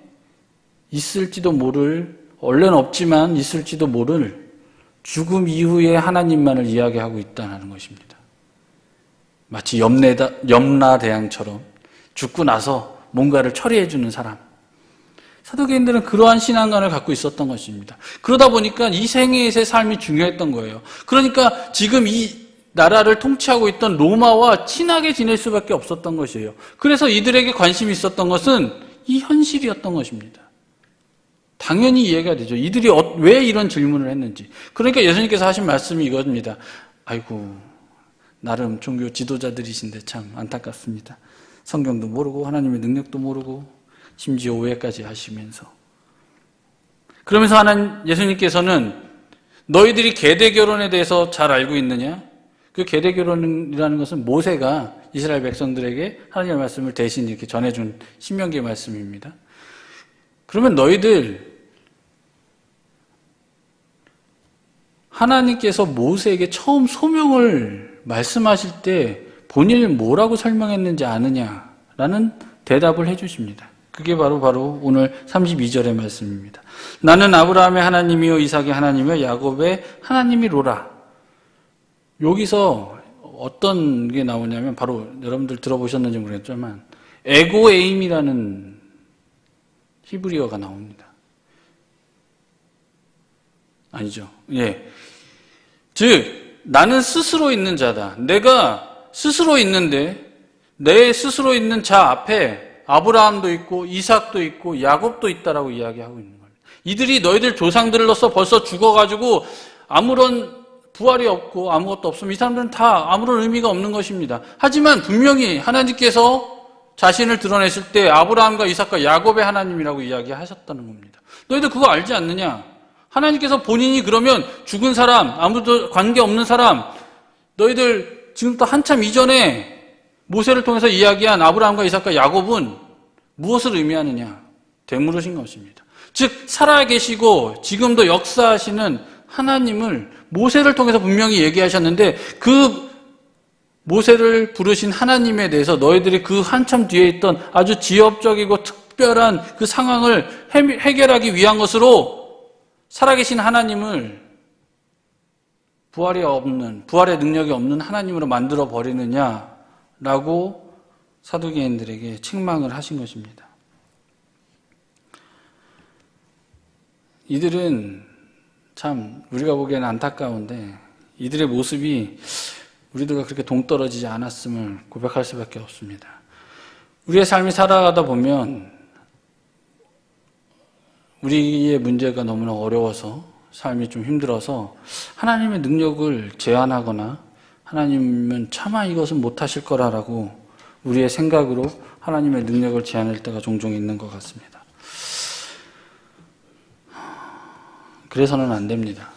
있을지도 모를, 원래는 없지만 있을지도 모를 죽음 이후의 하나님만을 이야기하고 있다는 것입니다. 마치 염라대왕처럼 죽고 나서 뭔가를 처리해주는 사람. 사도계인들은 그러한 신앙관을 갖고 있었던 것입니다. 그러다 보니까 이 생애의 삶이 중요했던 거예요. 그러니까 지금 이 나라를 통치하고 있던 로마와 친하게 지낼 수밖에 없었던 것이에요. 그래서 이들에게 관심이 있었던 것은 이 현실이었던 것입니다. 당연히 이해가 되죠. 이들이 왜 이런 질문을 했는지. 그러니까 예수님께서 하신 말씀이 이겁니다. 아이고, 나름 종교 지도자들이신데 참 안타깝습니다. 성경도 모르고 하나님의 능력도 모르고 심지어 오해까지 하시면서, 그러면서 예수님께서는 너희들이 계대 결혼에 대해서 잘 알고 있느냐? 그 계대 결혼이라는 것은 모세가 이스라엘 백성들에게 하나님의 말씀을 대신 이렇게 전해준 신명기의 말씀입니다. 그러면 너희들, 하나님께서 모세에게 처음 소명을 말씀하실 때 본인이 뭐라고 설명했는지 아느냐라는 대답을 해주십니다. 그게 바로 오늘 32절의 말씀입니다. 나는 아브라함의 하나님이요 이삭의 하나님이요 야곱의 하나님이로라. 여기서 어떤 게 나오냐면 바로 여러분들 들어보셨는지 모르겠지만 에고에임이라는 히브리어가 나옵니다. 아니죠. 예. 즉 나는 스스로 있는 자다. 내가 스스로 있는데 내 스스로 있는 자 앞에 아브라함도 있고 이삭도 있고 야곱도 있다라고 이야기하고 있는 거예요. 이들이 너희들 조상들로서 벌써 죽어가지고 아무런 부활이 없고 아무것도 없으면 이 사람들은 다 아무런 의미가 없는 것입니다. 하지만 분명히 하나님께서 자신을 드러냈을 때 아브라함과 이삭과 야곱의 하나님이라고 이야기하셨다는 겁니다. 너희들 그거 알지 않느냐? 하나님께서 본인이 그러면 죽은 사람, 아무도 관계없는 사람, 너희들 지금부터 한참 이전에 모세를 통해서 이야기한 아브라함과 이삭과 야곱은 무엇을 의미하느냐? 되물으신 것입니다. 즉 살아계시고 지금도 역사하시는 하나님을 모세를 통해서 분명히 얘기하셨는데 그 모세를 부르신 하나님에 대해서 너희들이 그 한참 뒤에 있던 아주 지엽적이고 특별한 그 상황을 해결하기 위한 것으로 살아계신 하나님을 부활의 능력이 없는 하나님으로 만들어 버리느냐라고 사두개인들에게 책망을 하신 것입니다. 이들은 참 우리가 보기에는 안타까운데 이들의 모습이 우리들과 그렇게 동떨어지지 않았음을 고백할 수밖에 없습니다. 우리의 삶이 살아가다 보면 우리의 문제가 너무나 어려워서 삶이 좀 힘들어서 하나님의 능력을 제한하거나 하나님은 차마 이것은 못하실 거라고 우리의 생각으로 하나님의 능력을 제한할 때가 종종 있는 것 같습니다. 그래서는 안 됩니다.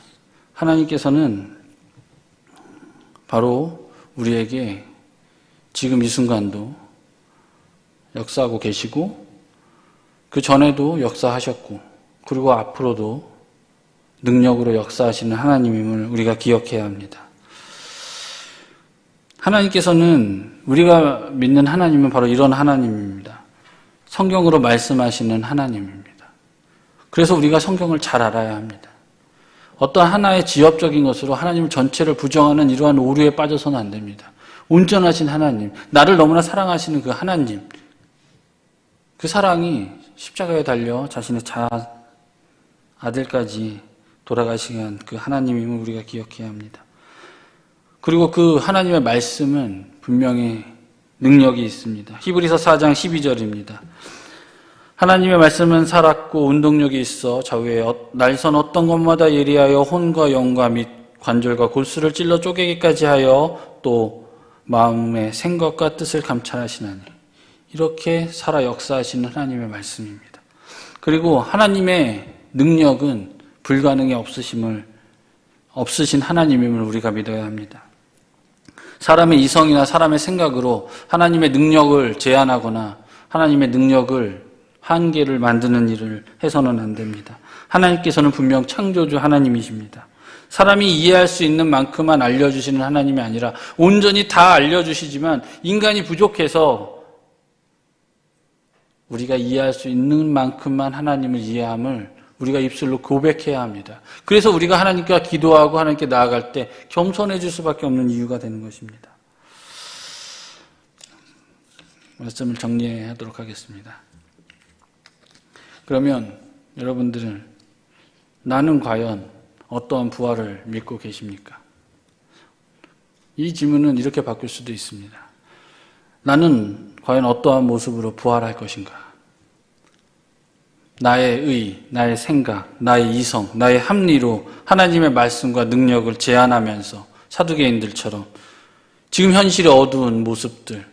하나님께서는 바로 우리에게 지금 이 순간도 역사하고 계시고 그 전에도 역사하셨고 그리고 앞으로도 능력으로 역사하시는 하나님임을 우리가 기억해야 합니다. 하나님께서는 우리가 믿는 하나님은 바로 이런 하나님입니다. 성경으로 말씀하시는 하나님입니다. 그래서 우리가 성경을 잘 알아야 합니다. 어떤 하나의 지엽적인 것으로 하나님 전체를 부정하는 이러한 오류에 빠져서는 안 됩니다. 온전하신 하나님, 나를 너무나 사랑하시는 그 하나님, 그 사랑이 십자가에 달려 자신의 아들까지 돌아가시게 한 그 하나님임을 우리가 기억해야 합니다. 그리고 그 하나님의 말씀은 분명히 능력이 있습니다. 히브리서 4장 12절입니다. 하나님의 말씀은 살았고 운동력이 있어 좌우에 날선 어떤 것마다 예리하여 혼과 영과 및 관절과 골수를 찔러 쪼개기까지 하여 또 마음의 생각과 뜻을 감찰하시나니, 이렇게 살아 역사하시는 하나님의 말씀입니다. 그리고 하나님의 능력은 불가능이 없으신 하나님임을 우리가 믿어야 합니다. 사람의 이성이나 사람의 생각으로 하나님의 능력을 제한하거나 하나님의 능력을 한계를 만드는 일을 해서는 안 됩니다. 하나님께서는 분명 창조주 하나님이십니다. 사람이 이해할 수 있는 만큼만 알려주시는 하나님이 아니라 온전히 다 알려주시지만 인간이 부족해서 우리가 이해할 수 있는 만큼만 하나님을 이해함을 우리가 입술로 고백해야 합니다. 그래서 우리가 하나님께 기도하고 하나님께 나아갈 때 겸손해질 수밖에 없는 이유가 되는 것입니다. 말씀을 정리하도록 하겠습니다. 그러면 여러분들은 나는 과연 어떠한 부활을 믿고 계십니까? 이 질문은 이렇게 바뀔 수도 있습니다. 나는 과연 어떠한 모습으로 부활할 것인가? 나의 의, 나의 생각, 나의 이성, 나의 합리로 하나님의 말씀과 능력을 제한하면서 사두개인들처럼 지금 현실의 어두운 모습들,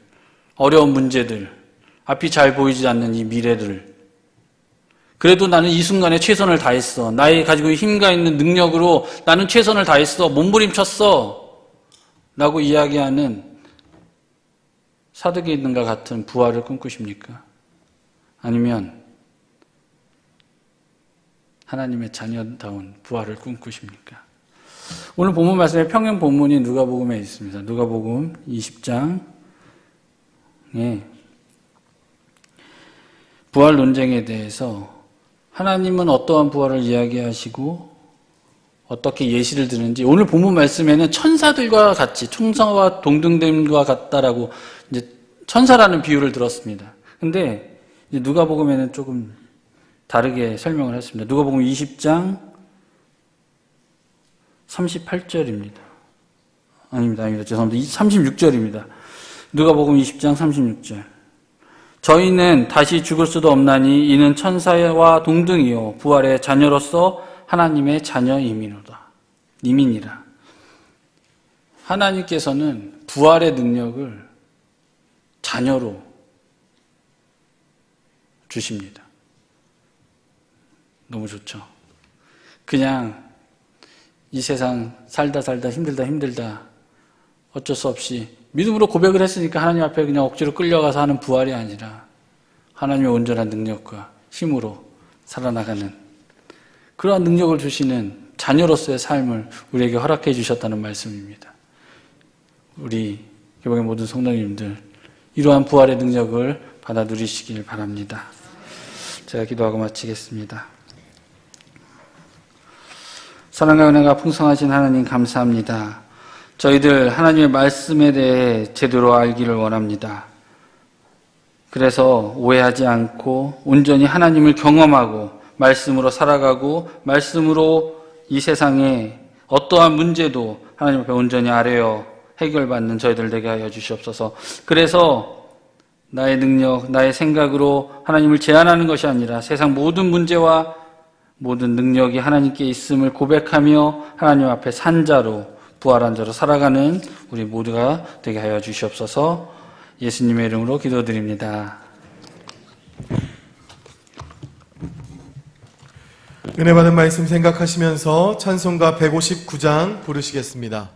어려운 문제들, 앞이 잘 보이지 않는 이 미래를, 그래도 나는 이 순간에 최선을 다했어, 나의 가지고 힘과 있는 능력으로 나는 최선을 다했어, 몸부림쳤어 라고 이야기하는 사두개인들과 같은 부활을 꿈꾸십니까? 아니면 하나님의 자녀다운 부활을 꿈꾸십니까? 오늘 본문 말씀의 평행 본문이 누가복음에 있습니다. 누가복음 20장에 부활 논쟁에 대해서 하나님은 어떠한 부활을 이야기하시고 어떻게 예시를 드는지, 오늘 본문 말씀에는 천사들과 같이, 총사와 동등됨과 같다라고 이제 천사라는 비유를 들었습니다. 근데 이제 누가복음에는 조금 다르게 설명을 했습니다. 누가복음 20장 38절입니다. 아닙니다. 죄송합니다. 36절입니다. 누가복음 20장 36절. 저희는 다시 죽을 수도 없나니 이는 천사와 동등이요 부활의 자녀로서 하나님의 자녀이미니라. 하나님께서는 부활의 능력을 자녀로 주십니다. 너무 좋죠. 그냥 이 세상 살다 힘들다 어쩔 수 없이 믿음으로 고백을 했으니까 하나님 앞에 그냥 억지로 끌려가서 하는 부활이 아니라 하나님의 온전한 능력과 힘으로 살아나가는 그러한 능력을 주시는 자녀로서의 삶을 우리에게 허락해 주셨다는 말씀입니다. 우리 교복의 모든 성도님들, 이러한 부활의 능력을 받아 누리시길 바랍니다. 제가 기도하고 마치겠습니다. 사랑과 은혜가 풍성하신 하나님 감사합니다. 저희들 하나님의 말씀에 대해 제대로 알기를 원합니다. 그래서 오해하지 않고 온전히 하나님을 경험하고 말씀으로 살아가고 말씀으로 이 세상에 어떠한 문제도 하나님 앞에 온전히 아뢰어 해결받는 저희들 되게 하여 주시옵소서. 그래서 나의 능력, 나의 생각으로 하나님을 제한하는 것이 아니라 세상 모든 문제와 모든 능력이 하나님께 있음을 고백하며 하나님 앞에 산 자로, 부활한 자로 살아가는 우리 모두가 되게 하여 주시옵소서. 예수님의 이름으로 기도드립니다. 은혜 받은 말씀 생각하시면서 찬송가 159장 부르시겠습니다.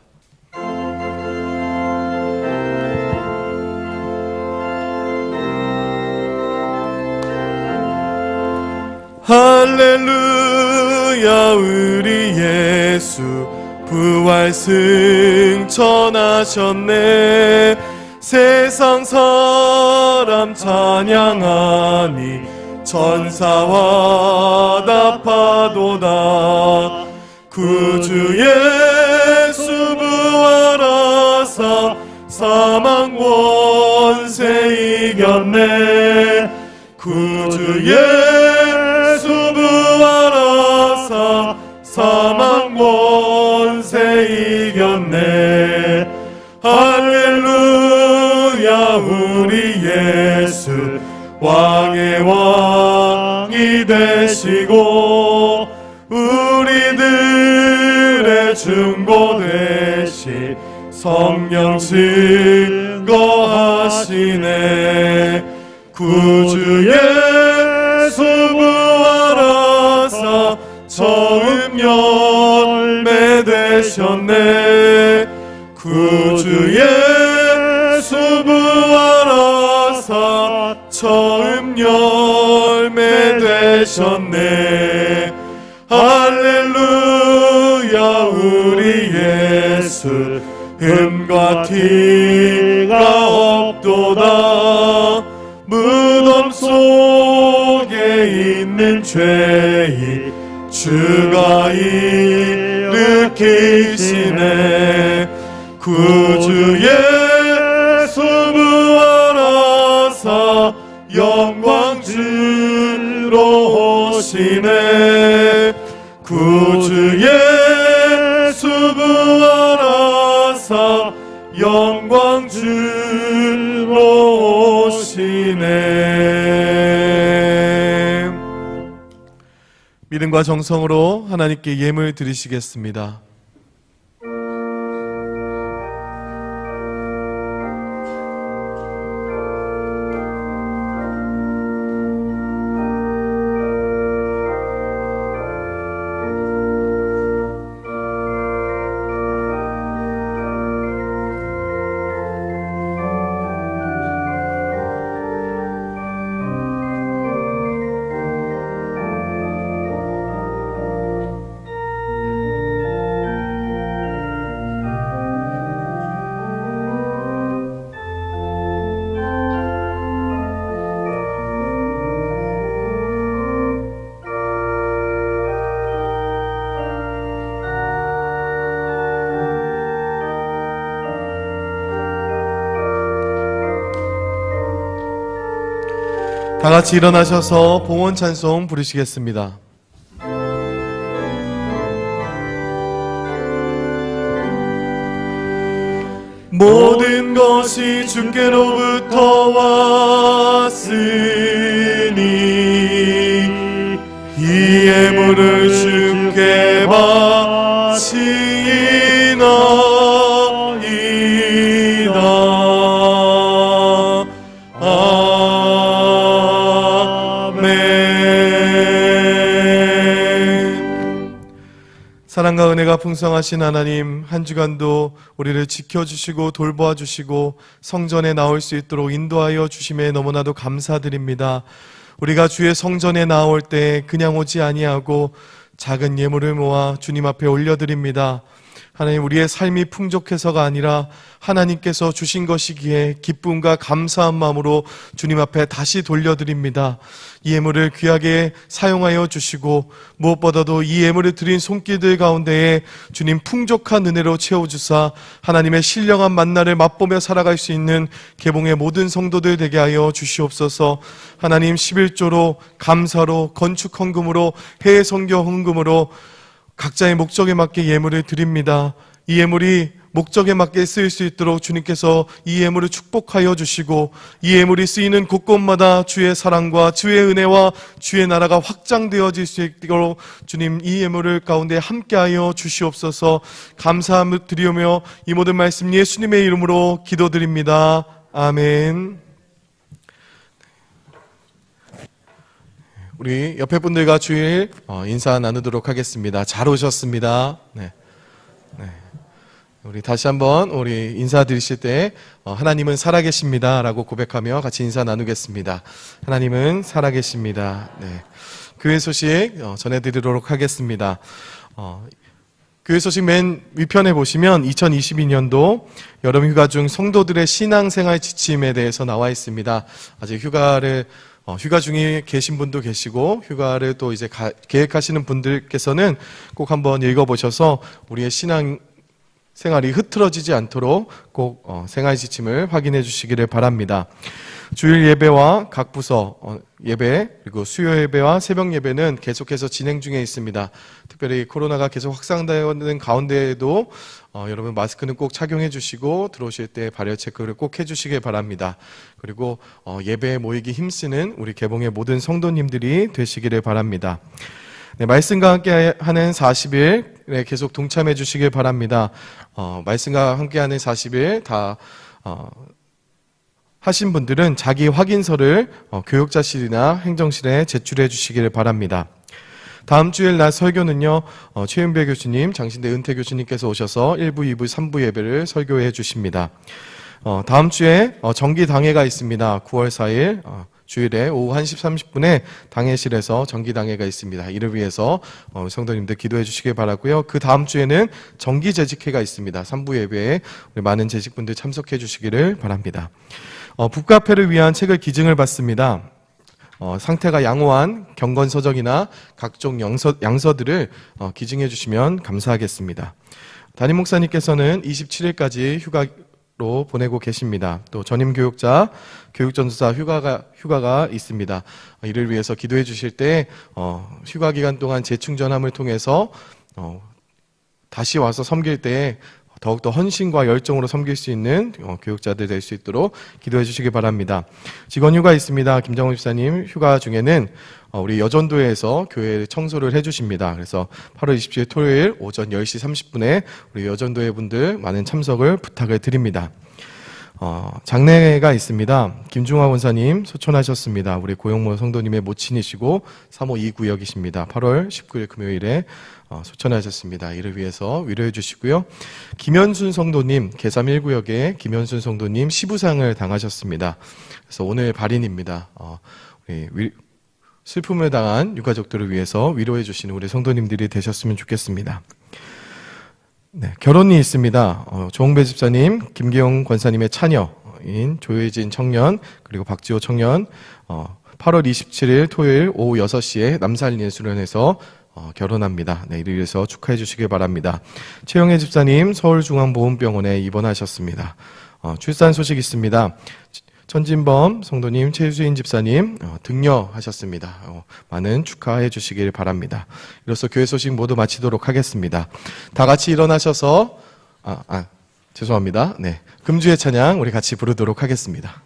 할렐루야 우리 예수 부활 승천하셨네. 세상 사람 찬양하니 천사와 답하도다. 구주 예수 부활하사 사망 권세 이겼네. 구주 예수 부활하사 이겼네. 할렐루야 우리 예수 왕의 왕이 되시고 우리들의 중보 되시 성령 증거하시네. 구주 예수 부활하사 처음 열매 되셨네. 구주 예수 부활하사 처음 열매 되셨네. 할렐루야 우리 예수 흠과 티가 없도다. 무덤 속에 있는 죄인 주가 일으키시네. 구주 예수 부활하사 영광 주로 오시네. 구주 예수 부활하사 영광 주로 오시네. 믿음과 정성으로 하나님께 예물 드리시겠습니다. 다 같이 일어나셔서 봉헌 찬송 부르시겠습니다. 모든 것이 주께로부터 왔으니 이 예물을 주께 바치나이다. 사랑과 은혜가 풍성하신 하나님, 한 주간도 우리를 지켜주시고 돌보아주시고 성전에 나올 수 있도록 인도하여 주심에 너무나도 감사드립니다. 우리가 주의 성전에 나올 때 그냥 오지 아니하고 작은 예물을 모아 주님 앞에 올려드립니다. 하나님, 우리의 삶이 풍족해서가 아니라 하나님께서 주신 것이기에 기쁨과 감사한 마음으로 주님 앞에 다시 돌려드립니다. 이 예물을 귀하게 사용하여 주시고 무엇보다도 이 예물을 드린 손길들 가운데에 주님 풍족한 은혜로 채워주사 하나님의 신령한 만나를 맛보며 살아갈 수 있는 개봉의 모든 성도들 되게 하여 주시옵소서. 하나님, 11조로 감사로 건축 헌금으로 해외 선교 헌금으로 각자의 목적에 맞게 예물을 드립니다. 이 예물이 목적에 맞게 쓰일 수 있도록 주님께서 이 예물을 축복하여 주시고 이 예물이 쓰이는 곳곳마다 주의 사랑과 주의 은혜와 주의 나라가 확장되어질 수 있도록 주님 이 예물을 가운데 함께하여 주시옵소서. 감사함을 드리며 이 모든 말씀 예수님의 이름으로 기도드립니다. 아멘. 우리 옆에 분들과 주일 인사 나누도록 하겠습니다. 잘 오셨습니다. 네. 우리 다시 한번 우리 인사드리실 때 하나님은 살아계십니다 라고 고백하며 같이 인사 나누겠습니다. 하나님은 살아계십니다. 네. 교회 소식 전해드리도록 하겠습니다. 교회 소식 맨 위편에 보시면 2022년도 여름휴가 중 성도들의 신앙생활 지침에 대해서 나와 있습니다. 아직 휴가 중에 계신 분도 계시고 휴가를 또 이제 계획하시는 분들께서는 꼭 한번 읽어보셔서 우리의 신앙 생활이 흐트러지지 않도록 꼭 생활 지침을 확인해 주시기를 바랍니다. 주일 예배와 각 부서 예배, 그리고 수요 예배와 새벽 예배는 계속해서 진행 중에 있습니다. 특별히 코로나가 계속 확산되는 가운데에도 여러분 마스크는 꼭 착용해 주시고 들어오실 때 발열 체크를 꼭 해주시길 바랍니다. 그리고 예배에 모이기 힘쓰는 우리 개봉의 모든 성도님들이 되시기를 바랍니다. 네, 말씀과 함께 하는 40일에 계속 동참해 주시길 바랍니다. 말씀과 함께 하는 40일 다 하신 분들은 자기 확인서를 교육자실이나 행정실에 제출해 주시기를 바랍니다. 다음 주일 날 설교는요, 최윤배 교수님, 장신대 은퇴 교수님께서 오셔서 1부, 2부, 3부 예배를 설교해 주십니다. 다음 주에 정기당회가 있습니다. 9월 4일 주일에 오후 1시 30분에 당회실에서 정기당회가 있습니다. 이를 위해서 성도님들 기도해 주시길 바라고요. 그 다음 주에는 정기재직회가 있습니다. 3부 예배에 우리 많은 재직분들 참석해 주시기를 바랍니다. 북카페를 위한 책을 기증을 받습니다. 상태가 양호한 경건서적이나 각종 양서들을 기증해 주시면 감사하겠습니다. 담임 목사님께서는 27일까지 휴가로 보내고 계십니다. 또 전임 교육자, 교육전수사 휴가가 있습니다. 이를 위해서 기도해 주실 때 휴가 기간 동안 재충전함을 통해서 다시 와서 섬길 때 더욱더 헌신과 열정으로 섬길 수 있는 교육자들 될 수 있도록 기도해 주시기 바랍니다. 직원 휴가 있습니다. 김정훈 집사님 휴가 중에는 우리 여전도에서 교회 청소를 해주십니다. 그래서 8월 27일 토요일 오전 10시 30분에 우리 여전도회 분들 많은 참석을 부탁을 드립니다. 장례가 있습니다. 김중화 원사님 소천하셨습니다. 우리 고용모 성도님의 모친이시고 3호 2구역이십니다. 8월 19일 금요일에 소천하셨습니다. 이를 위해서 위로해 주시고요. 김현순 성도님, 계삼 1구역에 김현순 성도님 시부상을 당하셨습니다. 그래서 오늘 발인입니다. 슬픔을 당한 유가족들을 위해서 위로해 주시는 우리 성도님들이 되셨으면 좋겠습니다. 네, 결혼이 있습니다. 조홍배 집사님, 김기영 권사님의 차녀인 조혜진 청년, 그리고 박지호 청년, 8월 27일 토요일 오후 6시에 남산예술원에서 결혼합니다. 네, 이를 위해서 축하해 주시길 바랍니다. 최영애 집사님, 서울중앙보훈병원에 입원하셨습니다. 출산 소식 있습니다. 천진범 성도님, 최수인 집사님 등려하셨습니다. 많은 축하해 주시길 바랍니다. 이로써 교회 소식 모두 마치도록 하겠습니다. 다 같이 일어나셔서 죄송합니다. 네, 금주의 찬양 우리 같이 부르도록 하겠습니다.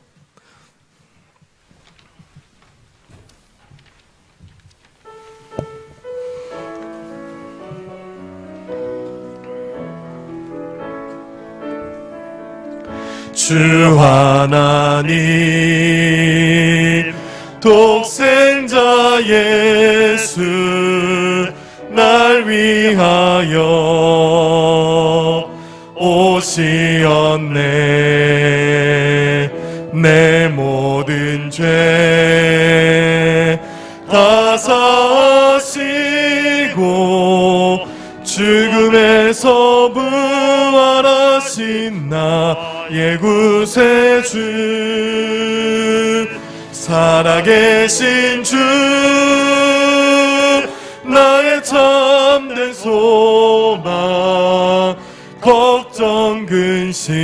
주 하나님 독생자 예수 날 위하여 오시었네. 내 모든 죄 다 사하시고 죽음에서 부활하신 나의 구세주 살아계신 주 나의 참된 소망 걱정 근심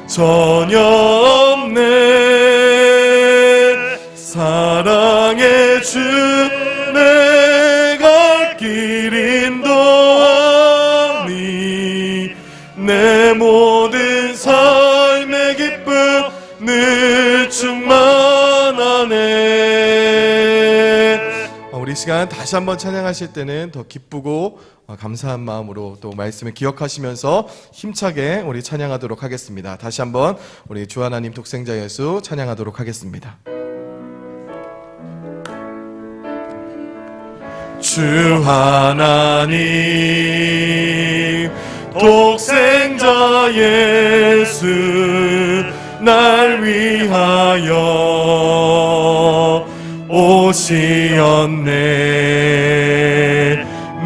전혀 없네. 사랑의 주 내 갈 길 인도하니 내 모든 삶의 기쁨 늘 충만하네. 우리 시간 다시 한번 찬양하실 때는 더 기쁘고 감사한 마음으로 또 말씀을 기억하시면서 힘차게 우리 찬양하도록 하겠습니다. 다시 한번 우리 주 하나님 독생자 예수 찬양하도록 하겠습니다. 주 하나님 독생자 예수 날 위하여 오시었네.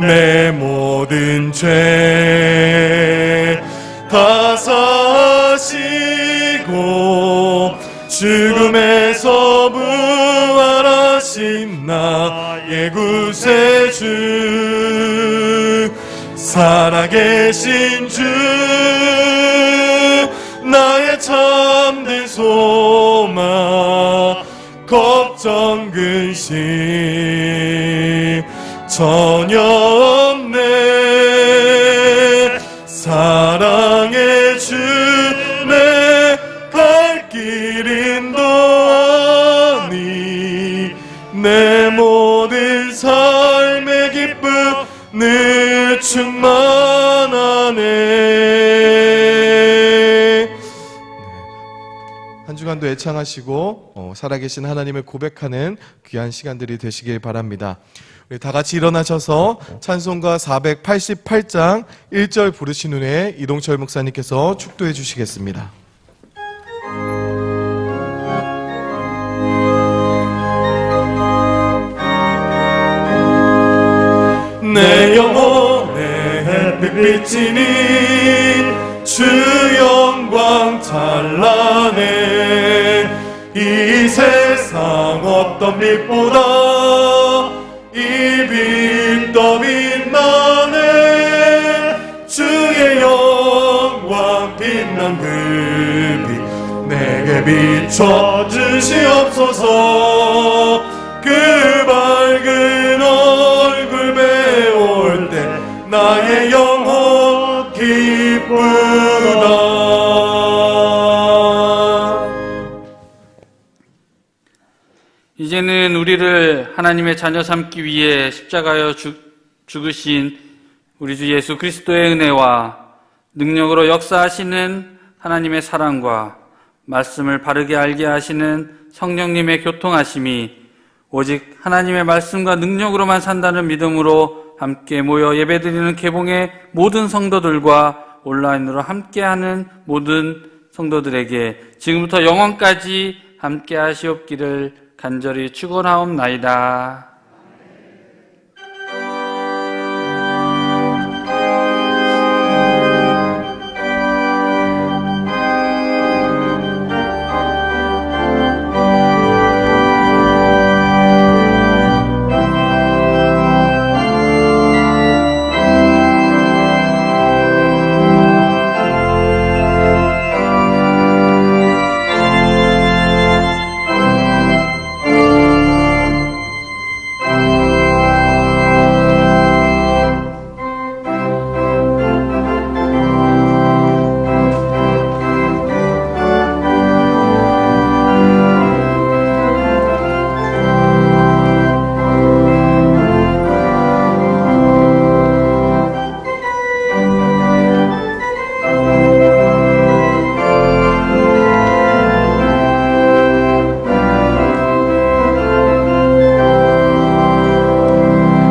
내 모든 죄 다 사하시고 죽음에서 부활하신 나의 구세주 살아계신 주 나의 참된 소망 걱정 근심 전혀 없네 사랑의 주 내 갈 길 인도하니 내 모든 삶의 기쁨 늘 충만하네. 한 주간도 애창하시고 살아계신 하나님을 고백하는 귀한 시간들이 되시길 바랍니다. 우리 다 같이 일어나셔서 찬송가 488장 1절 부르신 후에 이동철 목사님께서 축도해 주시겠습니다. 내 영혼의 햇빛 비치니 주 영광 찬란해 이 세상 어떤 빛보다 이 빛 더 빛나네 주의 영광 빛난 그 빛 내게 비춰주시옵소서 그 밝은 얼굴 배울 때 나의 영혼 기쁘다. 이제는 우리를 하나님의 자녀 삼기 위해 십자가에 죽으신 우리 주 예수 그리스도의 은혜와 능력으로 역사하시는 하나님의 사랑과 말씀을 바르게 알게 하시는 성령님의 교통하심이 오직 하나님의 말씀과 능력으로만 산다는 믿음으로 함께 모여 예배드리는 개봉의 모든 성도들과 온라인으로 함께하는 모든 성도들에게 지금부터 영원까지 함께 하시옵기를 간절히 축원하옵나이다.